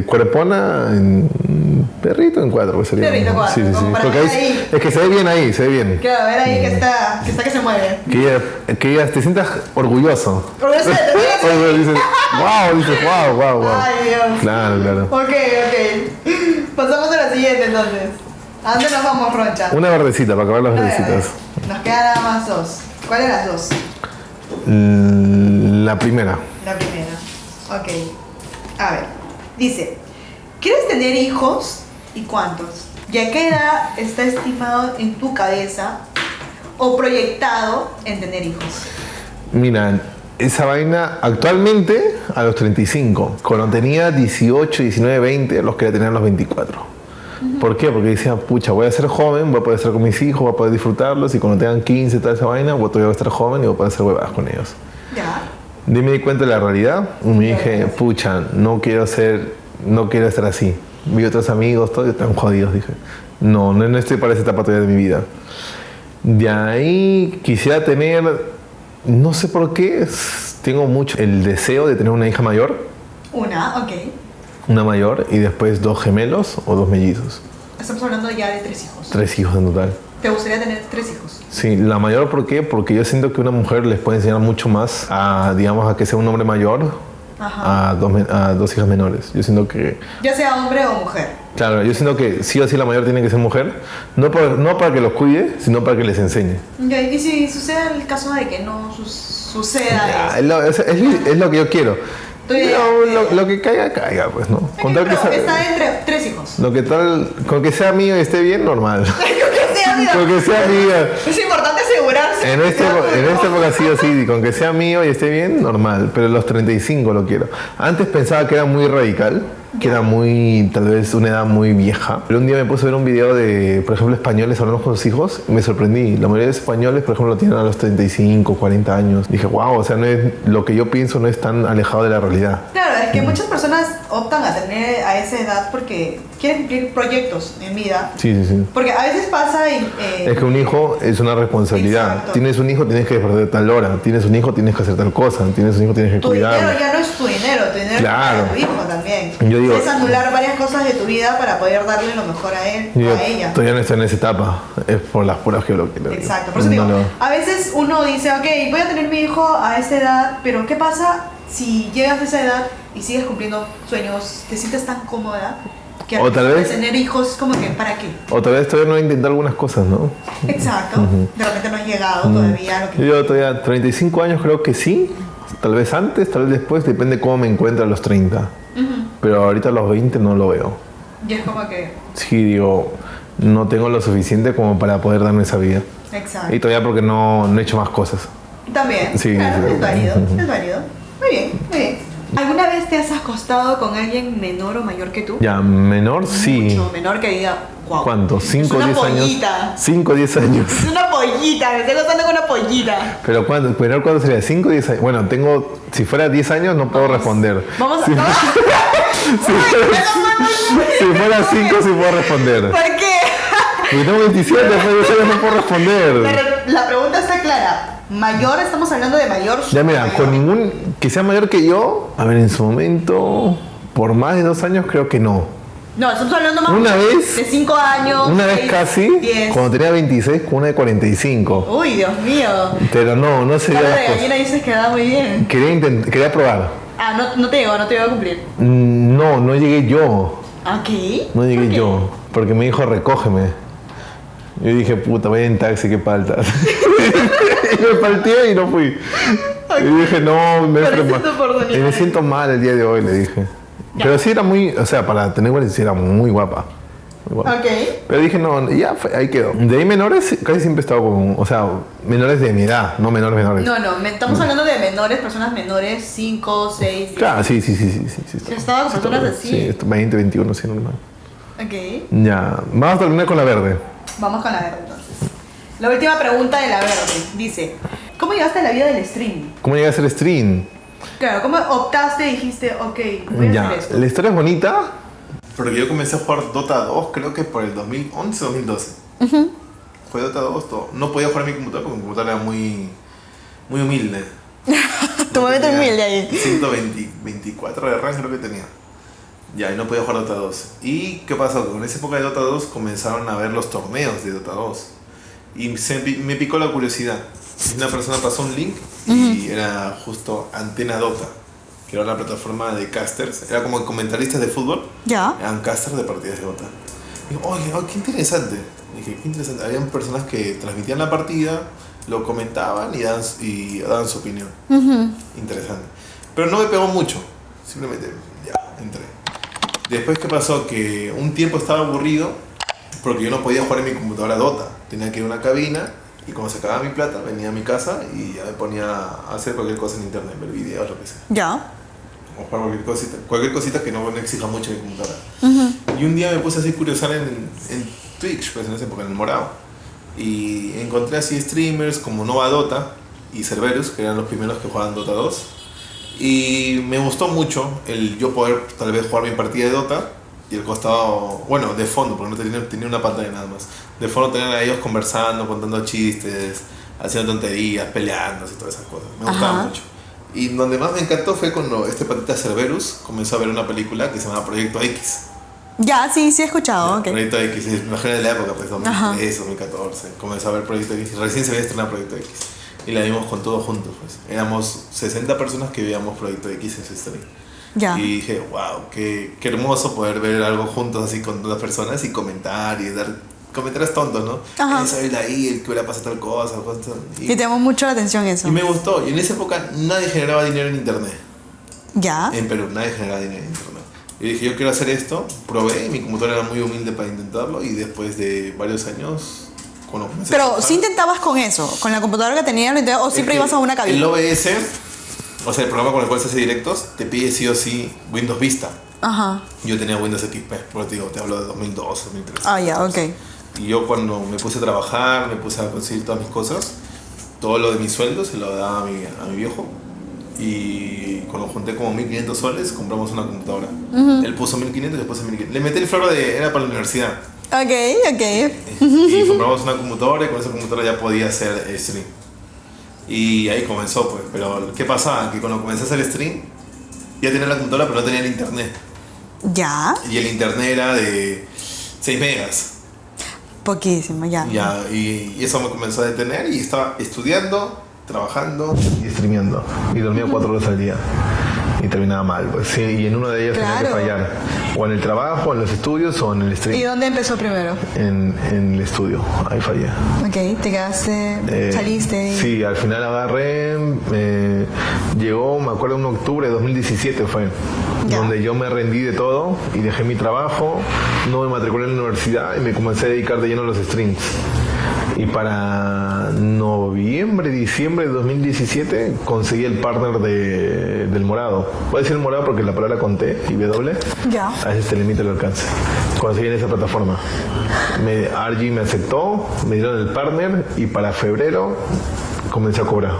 cuerpona, perrito en cuatro, pues sería. Perrito cuatro, Sí. como para Porque ver ahí, ahí. es que se ve bien ahí, se ve bien. Claro, a ver ahí que está que se mueve. Que ella te sientas orgulloso. Orgulloso de tener- Oye, dices, wow. Ay, Dios. Claro. Ok. Pasamos a la siguiente entonces. ¿A dónde nos vamos, Roncha? Una verdecita, para acabar las A ver, verdecitas. nos quedan nada más dos. ¿Cuáles las dos? La primera. La primera. Ok. A ver. Dice, ¿quieres tener hijos? ¿Y cuántos? ¿Y a qué edad está estimado en tu cabeza o proyectado en tener hijos? Mira, esa vaina actualmente a los 35. Cuando tenía 18, 19, 20, los quería tener a los 24. ¿Por qué? Porque decía, pucha, voy a ser joven, voy a poder estar con mis hijos, voy a poder disfrutarlos y cuando tengan 15, toda esa vaina, voy a estar joven y voy a poder hacer huevadas con ellos. Ya. Y me di cuenta de la realidad y me dije, pucha, no quiero estar así. Vi otros amigos, todos están jodidos, dije. No estoy para esa etapa todavía de mi vida. De ahí quisiera tener, no sé por qué, tengo mucho el deseo de tener una hija mayor, Una mayor y después 2 gemelos o 2 mellizos. Estamos hablando ya de 3 hijos. 3 hijos en total. ¿Te gustaría tener 3 hijos? Sí, la mayor, ¿por qué? Porque yo siento que una mujer les puede enseñar mucho más a, digamos, a que sea un hombre mayor Ajá. a 2 hijas menores. Yo siento que, Ya sea hombre o mujer. claro, yo siento que sí o sí la mayor tiene que ser mujer, no para que los cuide, sino para que les enseñe. Ya, y si sucede el caso de que no suceda eso. Es lo que yo quiero. Tu idea. Lo que caiga, pues, ¿no? Con tal que Pero sea, está entre 3 hijos. con que sea mío y esté bien, normal. Que sea, mira, Con que sea mío. es importante asegurarse. En esta época sí o sí, con que sea mío y esté bien, normal. Pero los 35 lo quiero. Antes pensaba que era muy radical, que era muy, tal vez, una edad muy vieja. Pero un día me puse a ver un video de, por ejemplo, españoles hablando con sus hijos y me sorprendí. La mayoría de españoles, por ejemplo, lo tienen a los 35, 40 años. Dije, wow, o sea, lo que yo pienso no es tan alejado de la realidad. Claro, es que muchas personas optan a tener a esa edad porque quieren cumplir proyectos en vida. Sí. Porque a veces pasa y... Es que un hijo es una responsabilidad. Exacto. Tienes un hijo, tienes que despertar tal hora. Tienes un hijo, tienes que hacer tal cosa. Tienes un hijo, tienes que tu cuidarlo. dinero ya no es tu dinero Claro. es tu hijo también. Yo digo- Puedes anular varias cosas de tu vida para poder darle lo mejor a él o Yo a ella. todavía no estoy en esa etapa. Es por las puras que lo quiero. Exacto, por eso digo, a veces uno dice, ok, voy a tener mi hijo a esa edad, pero ¿qué pasa si llegas a esa edad y sigues cumpliendo sueños, te sientes tan cómoda que O tal vez- tener hijos es como que, ¿para qué? O tal vez todavía no he intentado algunas cosas, ¿no? Exacto, de repente no has llegado todavía a lo que... Yo todavía 35 años creo que sí. Tal vez antes, tal vez después. Depende cómo me encuentre a los 30. Pero ahorita a los 20 no lo veo. Y es como que, Sí, digo, no tengo lo suficiente como para poder darme esa vida. exacto. Y todavía porque no he hecho más cosas. También, Sí, claro, sí. es válido, es válido. Muy bien. ¿Alguna vez te has acostado con alguien menor o mayor que tú? Ya, menor sí. Mucho menor que diga, wow. ¿Cuánto? ¿5 Es o una 10 años? pollita. 5 o 10 años. Es una pollita, me estoy acostando con una pollita. Pero ¿cuánto? ¿Menor cuánto sería? 5 o 10 años. Bueno, si fuera 10 años no puedo responder. Vamos a... Si fuera 5 sí puedo responder. ¿Por qué? Porque tengo 27, después de 10 años no puedo responder. La pregunta está clara. Mayor, estamos hablando de mayor. Ya mira, mayor. con ningún que sea mayor que yo, a ver, en su momento, por más de 2 años creo que no. No, estamos hablando más Una vez- de 5 años. Una vez 6, casi, 10. cuando tenía 26, con una de 45. Uy, Dios mío. Pero no sería Cara las de cosas. gallina dices que da muy bien. Quería probar. Ah, no te llegó a cumplir. No llegué yo. ¿Aquí? No llegué yo. Porque me dijo, recógeme. Yo dije, puta, voy en taxi, qué palta. Y me palteé y no fui. Y dije, no, Perdiste tu oportunidad. Y me siento mal el día de hoy, le dije. Ya. Pero sí era muy, o sea, para tener buenas, sí era muy guapa. igual. Ok. Pero dije, no, ya ahí quedó. De ahí menores, casi siempre he estado con, o sea, menores de mi edad, no menores. No, estamos hablando de menores, personas menores, 5, 6, 10. Claro, sí. Yo estaba con personas así. Sí, 20, 21, sí, normal. Ok. Ya, vamos a terminar con la verde. Vamos con la verde entonces. La última pregunta de la verde dice: ¿cómo llegaste a la vida del stream? ¿Cómo llegué a hacer stream? Claro, ¿cómo optaste y dijiste, ok, voy a Ya, hacer esto? la historia es bonita. Porque yo comencé a jugar Dota 2, creo que por el 2011 o 2012. Fue Dota 2 todo. No podía jugar en mi computadora porque mi computadora era muy humilde. Tu momento humilde ahí. 124 de RAM creo que tenía. Ya, y no podía jugar Dota 2. ¿Y qué pasó? Con esa época de Dota 2 comenzaron a ver los torneos de Dota 2. Y me picó la curiosidad. Una persona pasó un link y era justo Antena Dota, que era la plataforma de casters. Era como comentaristas de fútbol. Ya. Eran casters de partidas de Dota. Y digo, oye, qué interesante. Dije, qué interesante. Habían personas que transmitían la partida, lo comentaban y daban su opinión. Interesante. Pero no me pegó mucho. Simplemente, ya, entré. Después, ¿qué pasó? Que un tiempo estaba aburrido porque yo no podía jugar en mi computadora Dota. Tenía que ir a una cabina y cuando se acababa mi plata, venía a mi casa y ya me ponía a hacer cualquier cosa en internet, ver videos, lo que sea. Ya. O jugar cualquier cosita que no exija mucho en mi computadora. Y un día me puse así curiosar en Twitch, pues en esa época, en el morado. Y encontré así streamers como Nova Dota y Cerberus, que eran los primeros que jugaban Dota 2. Y me gustó mucho el yo poder tal vez jugar mi partida de Dota y el costado, bueno, de fondo, porque no tenía una pantalla nada más. De fondo tenían a ellos conversando, contando chistes, haciendo tonterías, peleándose y todas esas cosas. Me gustaba mucho. Y donde más me encantó fue cuando este patita Cerberus comenzó a ver una película que se llama Proyecto X. Ya, sí he escuchado. Okay. Proyecto X, imagina de la época, pues 2013, 2014. Comenzó a ver Proyecto X y recién se había estrenado Proyecto X. Y la vimos con todos juntos, pues. Éramos 60 personas que veíamos Proyecto X en su stream. Ya. Y dije, wow, qué hermoso poder ver algo juntos así con otras personas y comentar y dar comentarios tontos, ¿no? Eso es ahí, el que hubiera pasado tal cosa. Y te llamó mucho la atención eso. Y me gustó. Y en esa época nadie generaba dinero en internet. Ya. En Perú, nadie generaba dinero en internet. Y dije, yo quiero hacer esto. Probé, mi computadora era muy humilde para intentarlo. Y después de varios años, cuando comencé a trabajar, ¿sí intentabas con eso? ¿Con la computadora que tenías? ¿O siempre ibas a una cabina? El OBS, o sea, el programa con el cual se hace directos, te pide sí o sí Windows Vista. Ajá. Yo tenía Windows XP, porque te hablo de 2002, 2003. Ah, ya, ok. Y yo cuando me puse a trabajar, me puse a conseguir todas mis cosas, todo lo de mi sueldo se lo daba a mi viejo. Y cuando junté como 1.500 soles, compramos una computadora. Él puso 1.500 y yo puse 1.500. Le metí el floro era para la universidad. Ok. Y compramos una computadora y con esa computadora ya podía hacer stream. Y ahí comenzó, pues. Pero ¿qué pasaba? Que cuando comencé a hacer stream, ya tenía la computadora, pero no tenía el internet. Ya. Y el internet era de 6 megas. Poquísimo, ya. Y eso me comenzó a detener y estaba estudiando, trabajando Y streameando. Y dormía 4 horas al día. Y terminaba mal, pues sí. Y en uno de ellos tenía que fallar. O en el trabajo, en los estudios o en el stream. ¿Y dónde empezó primero? En el estudio. Ahí fallé. Ok, te quedaste, saliste. Sí, al final agarré. Llegó, me acuerdo, en octubre de 2017 fue. Ya. Donde yo me rendí de todo y dejé mi trabajo. No me matriculé en la universidad y me comencé a dedicar de lleno a los streams. Y para noviembre, diciembre de 2017 conseguí el partner del morado. Voy a decir el morado porque la palabra con T y W Ya. a veces te limita el alcance. Conseguí en esa plataforma. RG me aceptó, me dieron el partner y para febrero comencé a cobrar.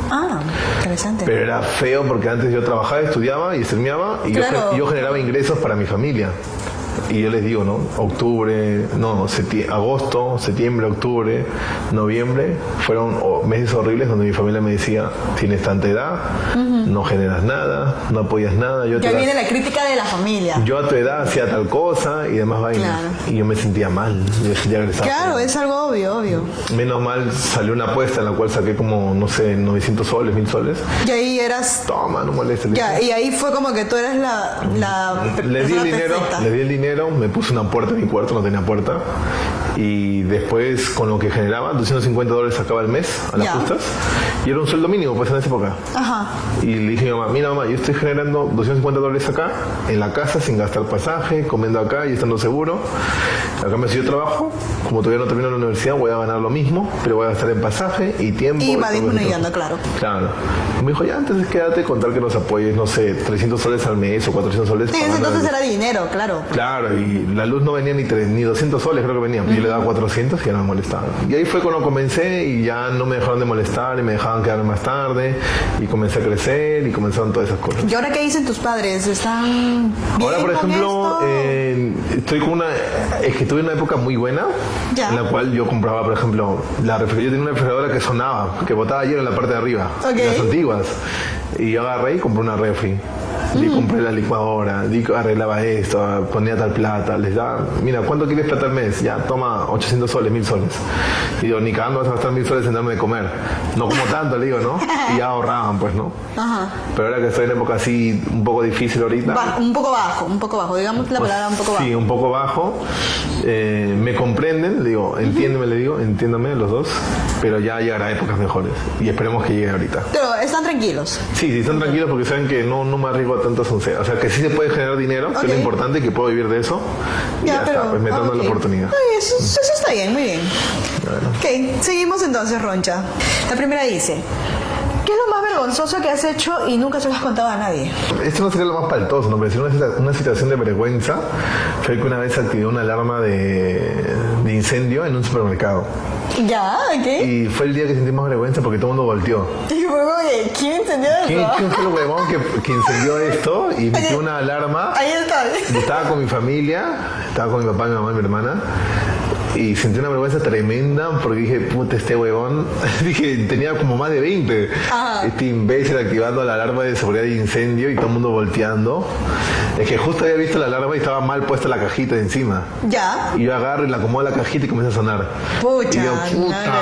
Ah, interesante. Pero era feo porque antes yo trabajaba, estudiaba y streameaba y Claro. yo generaba ingresos para mi familia. Y yo les digo, ¿no? Agosto, septiembre, octubre, noviembre, fueron meses horribles donde mi familia me decía, tienes tanta edad, no generas nada, no apoyas nada. Ya viene la crítica de la familia. Yo a tu edad hacía tal cosa y demás vainas. Claro. Y yo me sentía mal, me sentía agresado. Claro, es algo obvio. Menos mal salió una apuesta en la cual saqué como, no sé, 900 soles, 1000 soles. Y ahí eras... Toma, no molestes. Ya, y ahí fue como que tú eras la Le di el persona dinero, perfecta. me puse una puerta en mi cuarto, no tenía puerta. Y después, con lo que generaba, $250 sacaba al mes a las Ya. justas. Y era un sueldo mínimo, pues, en esa época. Ajá. Y le dije a mi mamá, mira mamá, yo estoy generando $250 acá, en la casa, sin gastar pasaje, comiendo acá y estando seguro. Acá me yo trabajo, como todavía no termino la universidad, voy a ganar lo mismo, pero voy a gastar en pasaje y tiempo. Y va todo disminuyendo, esto. claro. Claro. Y me dijo, ya, entonces quédate con tal que nos apoyes, no sé, 300 soles al mes o 400 soles. Sí, entonces era dinero, claro. Claro, y la luz no venía ni 200 soles, creo que venía. Yo le daba 400 y ya no me molestaban. Y ahí fue cuando comencé y ya no me dejaron de molestar y me dejaban quedarme más tarde. Y comencé a crecer y comenzaron todas esas cosas. ¿Y ahora qué dicen tus padres? ¿Están bien Ahora, por con ejemplo, esto? estoy con una... Es que tuve una época muy buena Ya. en la cual yo compraba, por ejemplo, yo tenía una refrigeradora que sonaba, que botaba hielo en la parte de arriba, Ok. las antiguas. Y yo agarré y compré una refri. Y compré la licuadora, arreglaba esto, ponía tal plata, les daba, mira, ¿cuánto quieres plata al mes? Ya, toma 800 soles, 1000 soles. Y digo, ni cagando vas a gastar 1000 soles en darme de comer. No como tanto, le digo, ¿no? Y ya ahorraban, pues, ¿no? Ajá. Pero ahora que estoy en época así, un poco difícil ahorita. Un poco bajo, digamos la palabra un poco bajo. Sí, un poco bajo. Me comprenden, le digo, entiéndame los dos, pero ya llegará épocas mejores. Y esperemos que llegue ahorita. Pero están tranquilos. Sí, están tranquilos porque saben que no me arriesgo a tantas onceas. O sea, que sí se puede generar dinero, que es lo importante, que puedo vivir de eso. Y ya está, pues me están dando la oportunidad. Ay, eso está bien, muy bien. Bueno. Ok, seguimos entonces, Roncha. La primera dice, ¿qué es lo más vergonzoso que has hecho y nunca se lo has contado a nadie? Esto no sería lo más paltoso, ¿no? Pero si una situación de vergüenza fue que una vez activé una alarma de incendio en un supermercado. Ya, ¿ok? Y fue el día que sentí más vergüenza porque todo el mundo volteó. Y luego, ¿quién entendió eso? ¿Quién fue el huevón que incendió esto y metió una alarma? Ahí está. Yo estaba con mi familia, estaba con mi papá, mi mamá y mi hermana. Y sentí una vergüenza tremenda porque dije, puta, este huevón. Dije, tenía como más de 20. Ajá. Este imbécil activando la alarma de seguridad de incendio y todo el mundo volteando. Es que justo había visto la alarma y estaba mal puesta la cajita de encima. Ya. Y yo agarro y la acomodo la cajita y comienza a sonar. Pucha, y yo, puta no,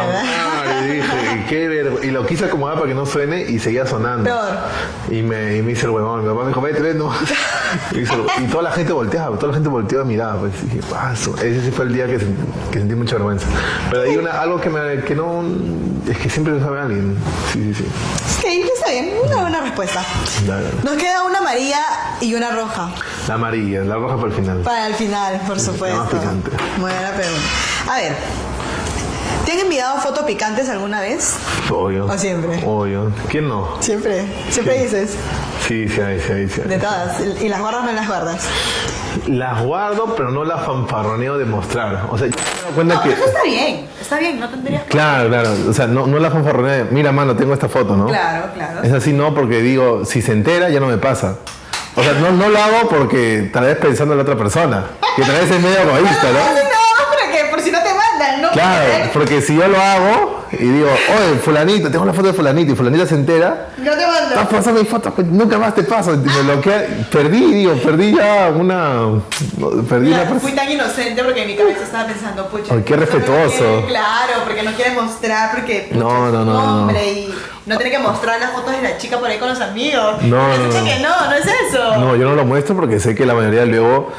madre, dije, y lo quise acomodar para que no suene y seguía sonando. Peor. Y me hice el huevón. Mi papá me dijo, vete, no. Y toda la gente volteaba, volteó a mirar. Pues y dije, paso. Ese sí fue el día que sentí mucha vergüenza. Pero hay algo que no... Es que siempre lo sabe alguien. Sí. Ok, está bien. Una buena respuesta. Dale. Nos queda una amarilla y una roja. La amarilla, la roja para el final. Para el final, por supuesto. más picante. Muy buena pregunta. A ver, ¿te han enviado fotos picantes alguna vez? Obvio. ¿O siempre? Obvio. ¿Quién no? Siempre Sí. dices. Sí, hay. De todas. ¿Y las guardas o no las guardas? Las guardo, pero no las fanfarroneo de mostrar. O sea, yo me he dado cuenta que... Eso está bien, no tendrías que... Claro. O sea, no la fanfarroneo de, mira, mano, tengo esta foto, ¿no? Claro. Es así, no, porque digo, si se entera, ya no me pasa. O sea, no lo hago porque tal vez pensando en la otra persona. Que tal vez es medio egoísta, ¿no? No, pero que por si no te mandan, ¿no? Claro, porque si yo lo hago y digo, oye, fulanito, tengo la foto de fulanito y fulanita se entera, No te mandan. estás pasando mi foto, pues, nunca más te paso. Y me bloquea, perdí ya una... Perdí Mira, una... fui tan inocente porque en mi cabeza estaba pensando, pucha. Ay, qué no respetuoso. quiere, claro, porque no quiere mostrar, porque pucha, No, es un no. hombre y no tiene que mostrar las fotos de la chica por ahí con los amigos. No, Pero no. que no es eso. No, yo no lo muestro porque sé que la mayoría luego...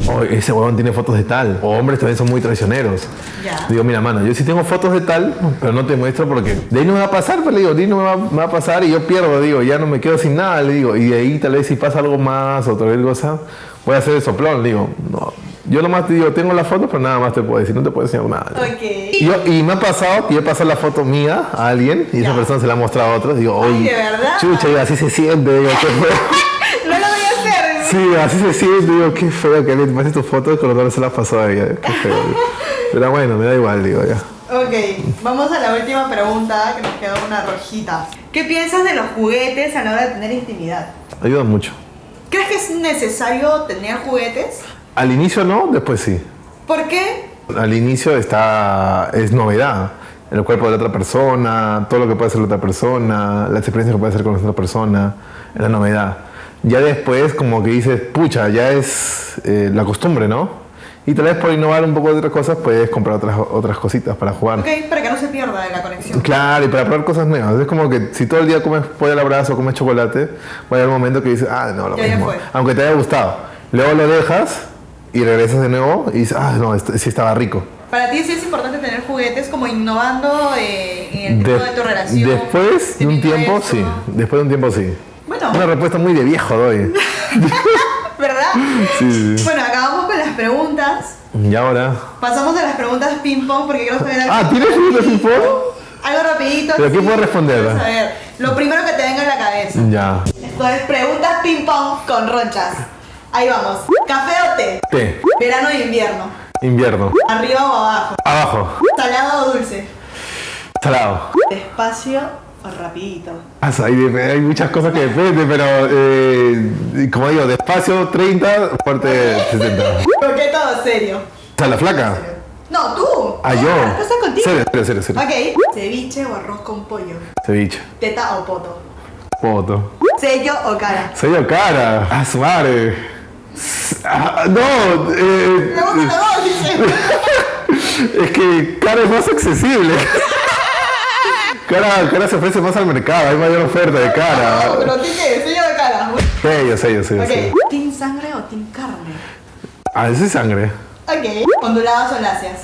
Oh, ese huevón tiene fotos de tal. O hombres también son muy traicioneros. Ya. Digo, mira, mano, yo sí tengo fotos de tal, pero no te muestro porque de ahí no me va a pasar, pues le digo, de ahí no me va a pasar y yo pierdo, digo, ya no me quedo sin nada, le digo, y de ahí tal vez si pasa algo más o otra vez cosa, voy a hacer el soplón, le digo, no. Yo nomás te digo, tengo la foto, pero nada más te puedo decir, no te puedo enseñar nada. Ok. Y me ha pasado que yo he pasado la foto mía a alguien y esa persona se la ha mostrado a otros, digo, Ay, oye, ¿de verdad? chucha, digo, así se siente, digo, qué feo. No lo voy a hacer. Sí, así se siente, digo, qué feo que alguien te pase tus fotos cuando no se las pasó a ella, qué feo. Pero bueno, me da igual, digo, ya. Ok, vamos a la última pregunta, que nos quedó una rojita. ¿Qué piensas de los juguetes a la hora de tener intimidad? Ayuda mucho. ¿Crees que es necesario tener juguetes? Al inicio no, después sí. ¿Por qué? Al inicio es novedad. El cuerpo de la otra persona, todo lo que puede hacer la otra persona, las experiencias que puede hacer con la otra persona, es la novedad. Ya después como que dices, pucha, ya es la costumbre, ¿no? Y tal vez por innovar un poco de otras cosas puedes comprar otras cositas para jugar. Ok, para que no se pierda la conexión. Claro, y para probar cosas nuevas. Es como que si todo el día comes pollo al abrazo o comes chocolate, va a haber un momento que dices, no, lo Ya mismo. fue. Aunque te haya gustado. Luego lo dejas y regresas de nuevo y dices, no, sí estaba rico. Para ti sí es importante tener juguetes como innovando en el tema de tu relación. Después de un tiempo, esto. sí. Después de un tiempo, sí. Bueno, Una respuesta muy de viejo doy. ¿verdad? Sí, sí. Bueno, acabamos con las preguntas. Y ahora. Pasamos a las preguntas ping pong porque creo que era ¿Tienes preguntas ping pong? algo rapidito. ¿Pero qué así. puedo responder? Vamos a ver, lo primero que te venga a la cabeza. Ya. Esto es preguntas ping pong con ronchas. Ahí vamos. ¿Café o té? Té. ¿Verano o invierno? Invierno. ¿Arriba o abajo? Abajo. ¿Salado o dulce? Salado. ¿Despacio o rapidito? Hay muchas cosas que dependen, pero como digo, despacio 30, fuerte 60. ¿Coqueto o serio? O sea, la flaca. No, tú. Yo. La respuesta es contigo. Serio. Ok. ¿Ceviche o arroz con pollo? Ceviche. ¿Teta o poto? Foto. ¿Sello o cara? Sello cara. Su madre. No. Me gusta la voz, dice. Es que cara es más accesible. Cara se ofrece más al mercado, hay mayor oferta de No, cara. pero ¿ti qué? ¿Sello de cara? Sello. Ok. ¿Team sangre o team carne? Eso es sangre. Ok. ¿Onduladas o lacias?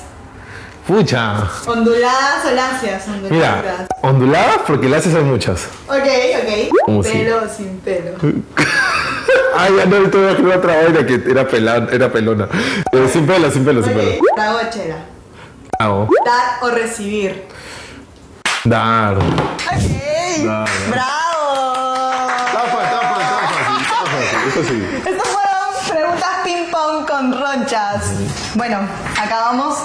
Pucha. Onduladas o lacias. Mira, onduladas porque las haces muchas. Ok. ¿Cómo sí? Pelo o sin pelo. Ay, ya no, te voy a hacer otra vaina que era pelona. Sin pelo. Ok. ¿Trago o chela? Hago. ¿Dar o recibir? Dar. Ok. Dar. ¡Bravo! Eso sí. Estas fueron preguntas ping pong con ronchas. Bueno, acabamos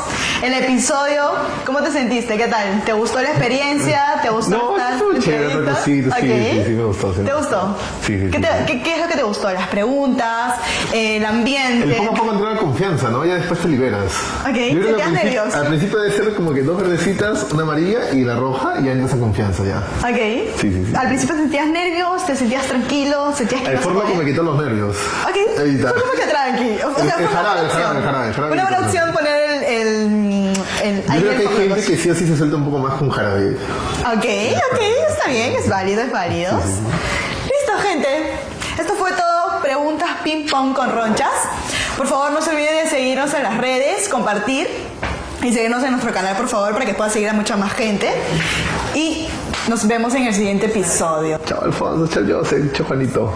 el episodio. ¿Cómo te sentiste? ¿Qué tal? ¿Te gustó la experiencia? ¿Te gustó No, estas estuvo chévere, entrevistas? sí, Ok. sí, me gustó. Sí. ¿Te gustó? Sí. ¿Qué es lo que te gustó? ¿Las preguntas? ¿El ambiente? El poco a poco entrar en confianza, ¿no? Ya después te liberas. Ok, Yo creo que ¿sentías nervioso? al principio debe ser como que dos verdecitas, una amarilla y la roja, y ya entras en confianza ya. Ok. Sí. ¿Al principio sentías nervios? ¿Te sentías tranquilo? ¿Sentías que El ibas a formato poder? me quitó los nervios. Ok. Ahí está. Fue como que tranqui. O sea, El fue una jarabe, buena opción. el jarabe Una buena opción poner el Yo ahí creo el que hay foco de gente que sí o sí se suelta un poco más con jarabe. Ok, está bien, es válido. Listo, gente. Esto fue todo. Preguntas ping pong con ronchas. Por favor, no se olviden de seguirnos en las redes, compartir y seguirnos en nuestro canal, por favor, para que pueda seguir a mucha más gente. Y nos vemos en el siguiente episodio. Chao Alfonso, chao José, chao Juanito.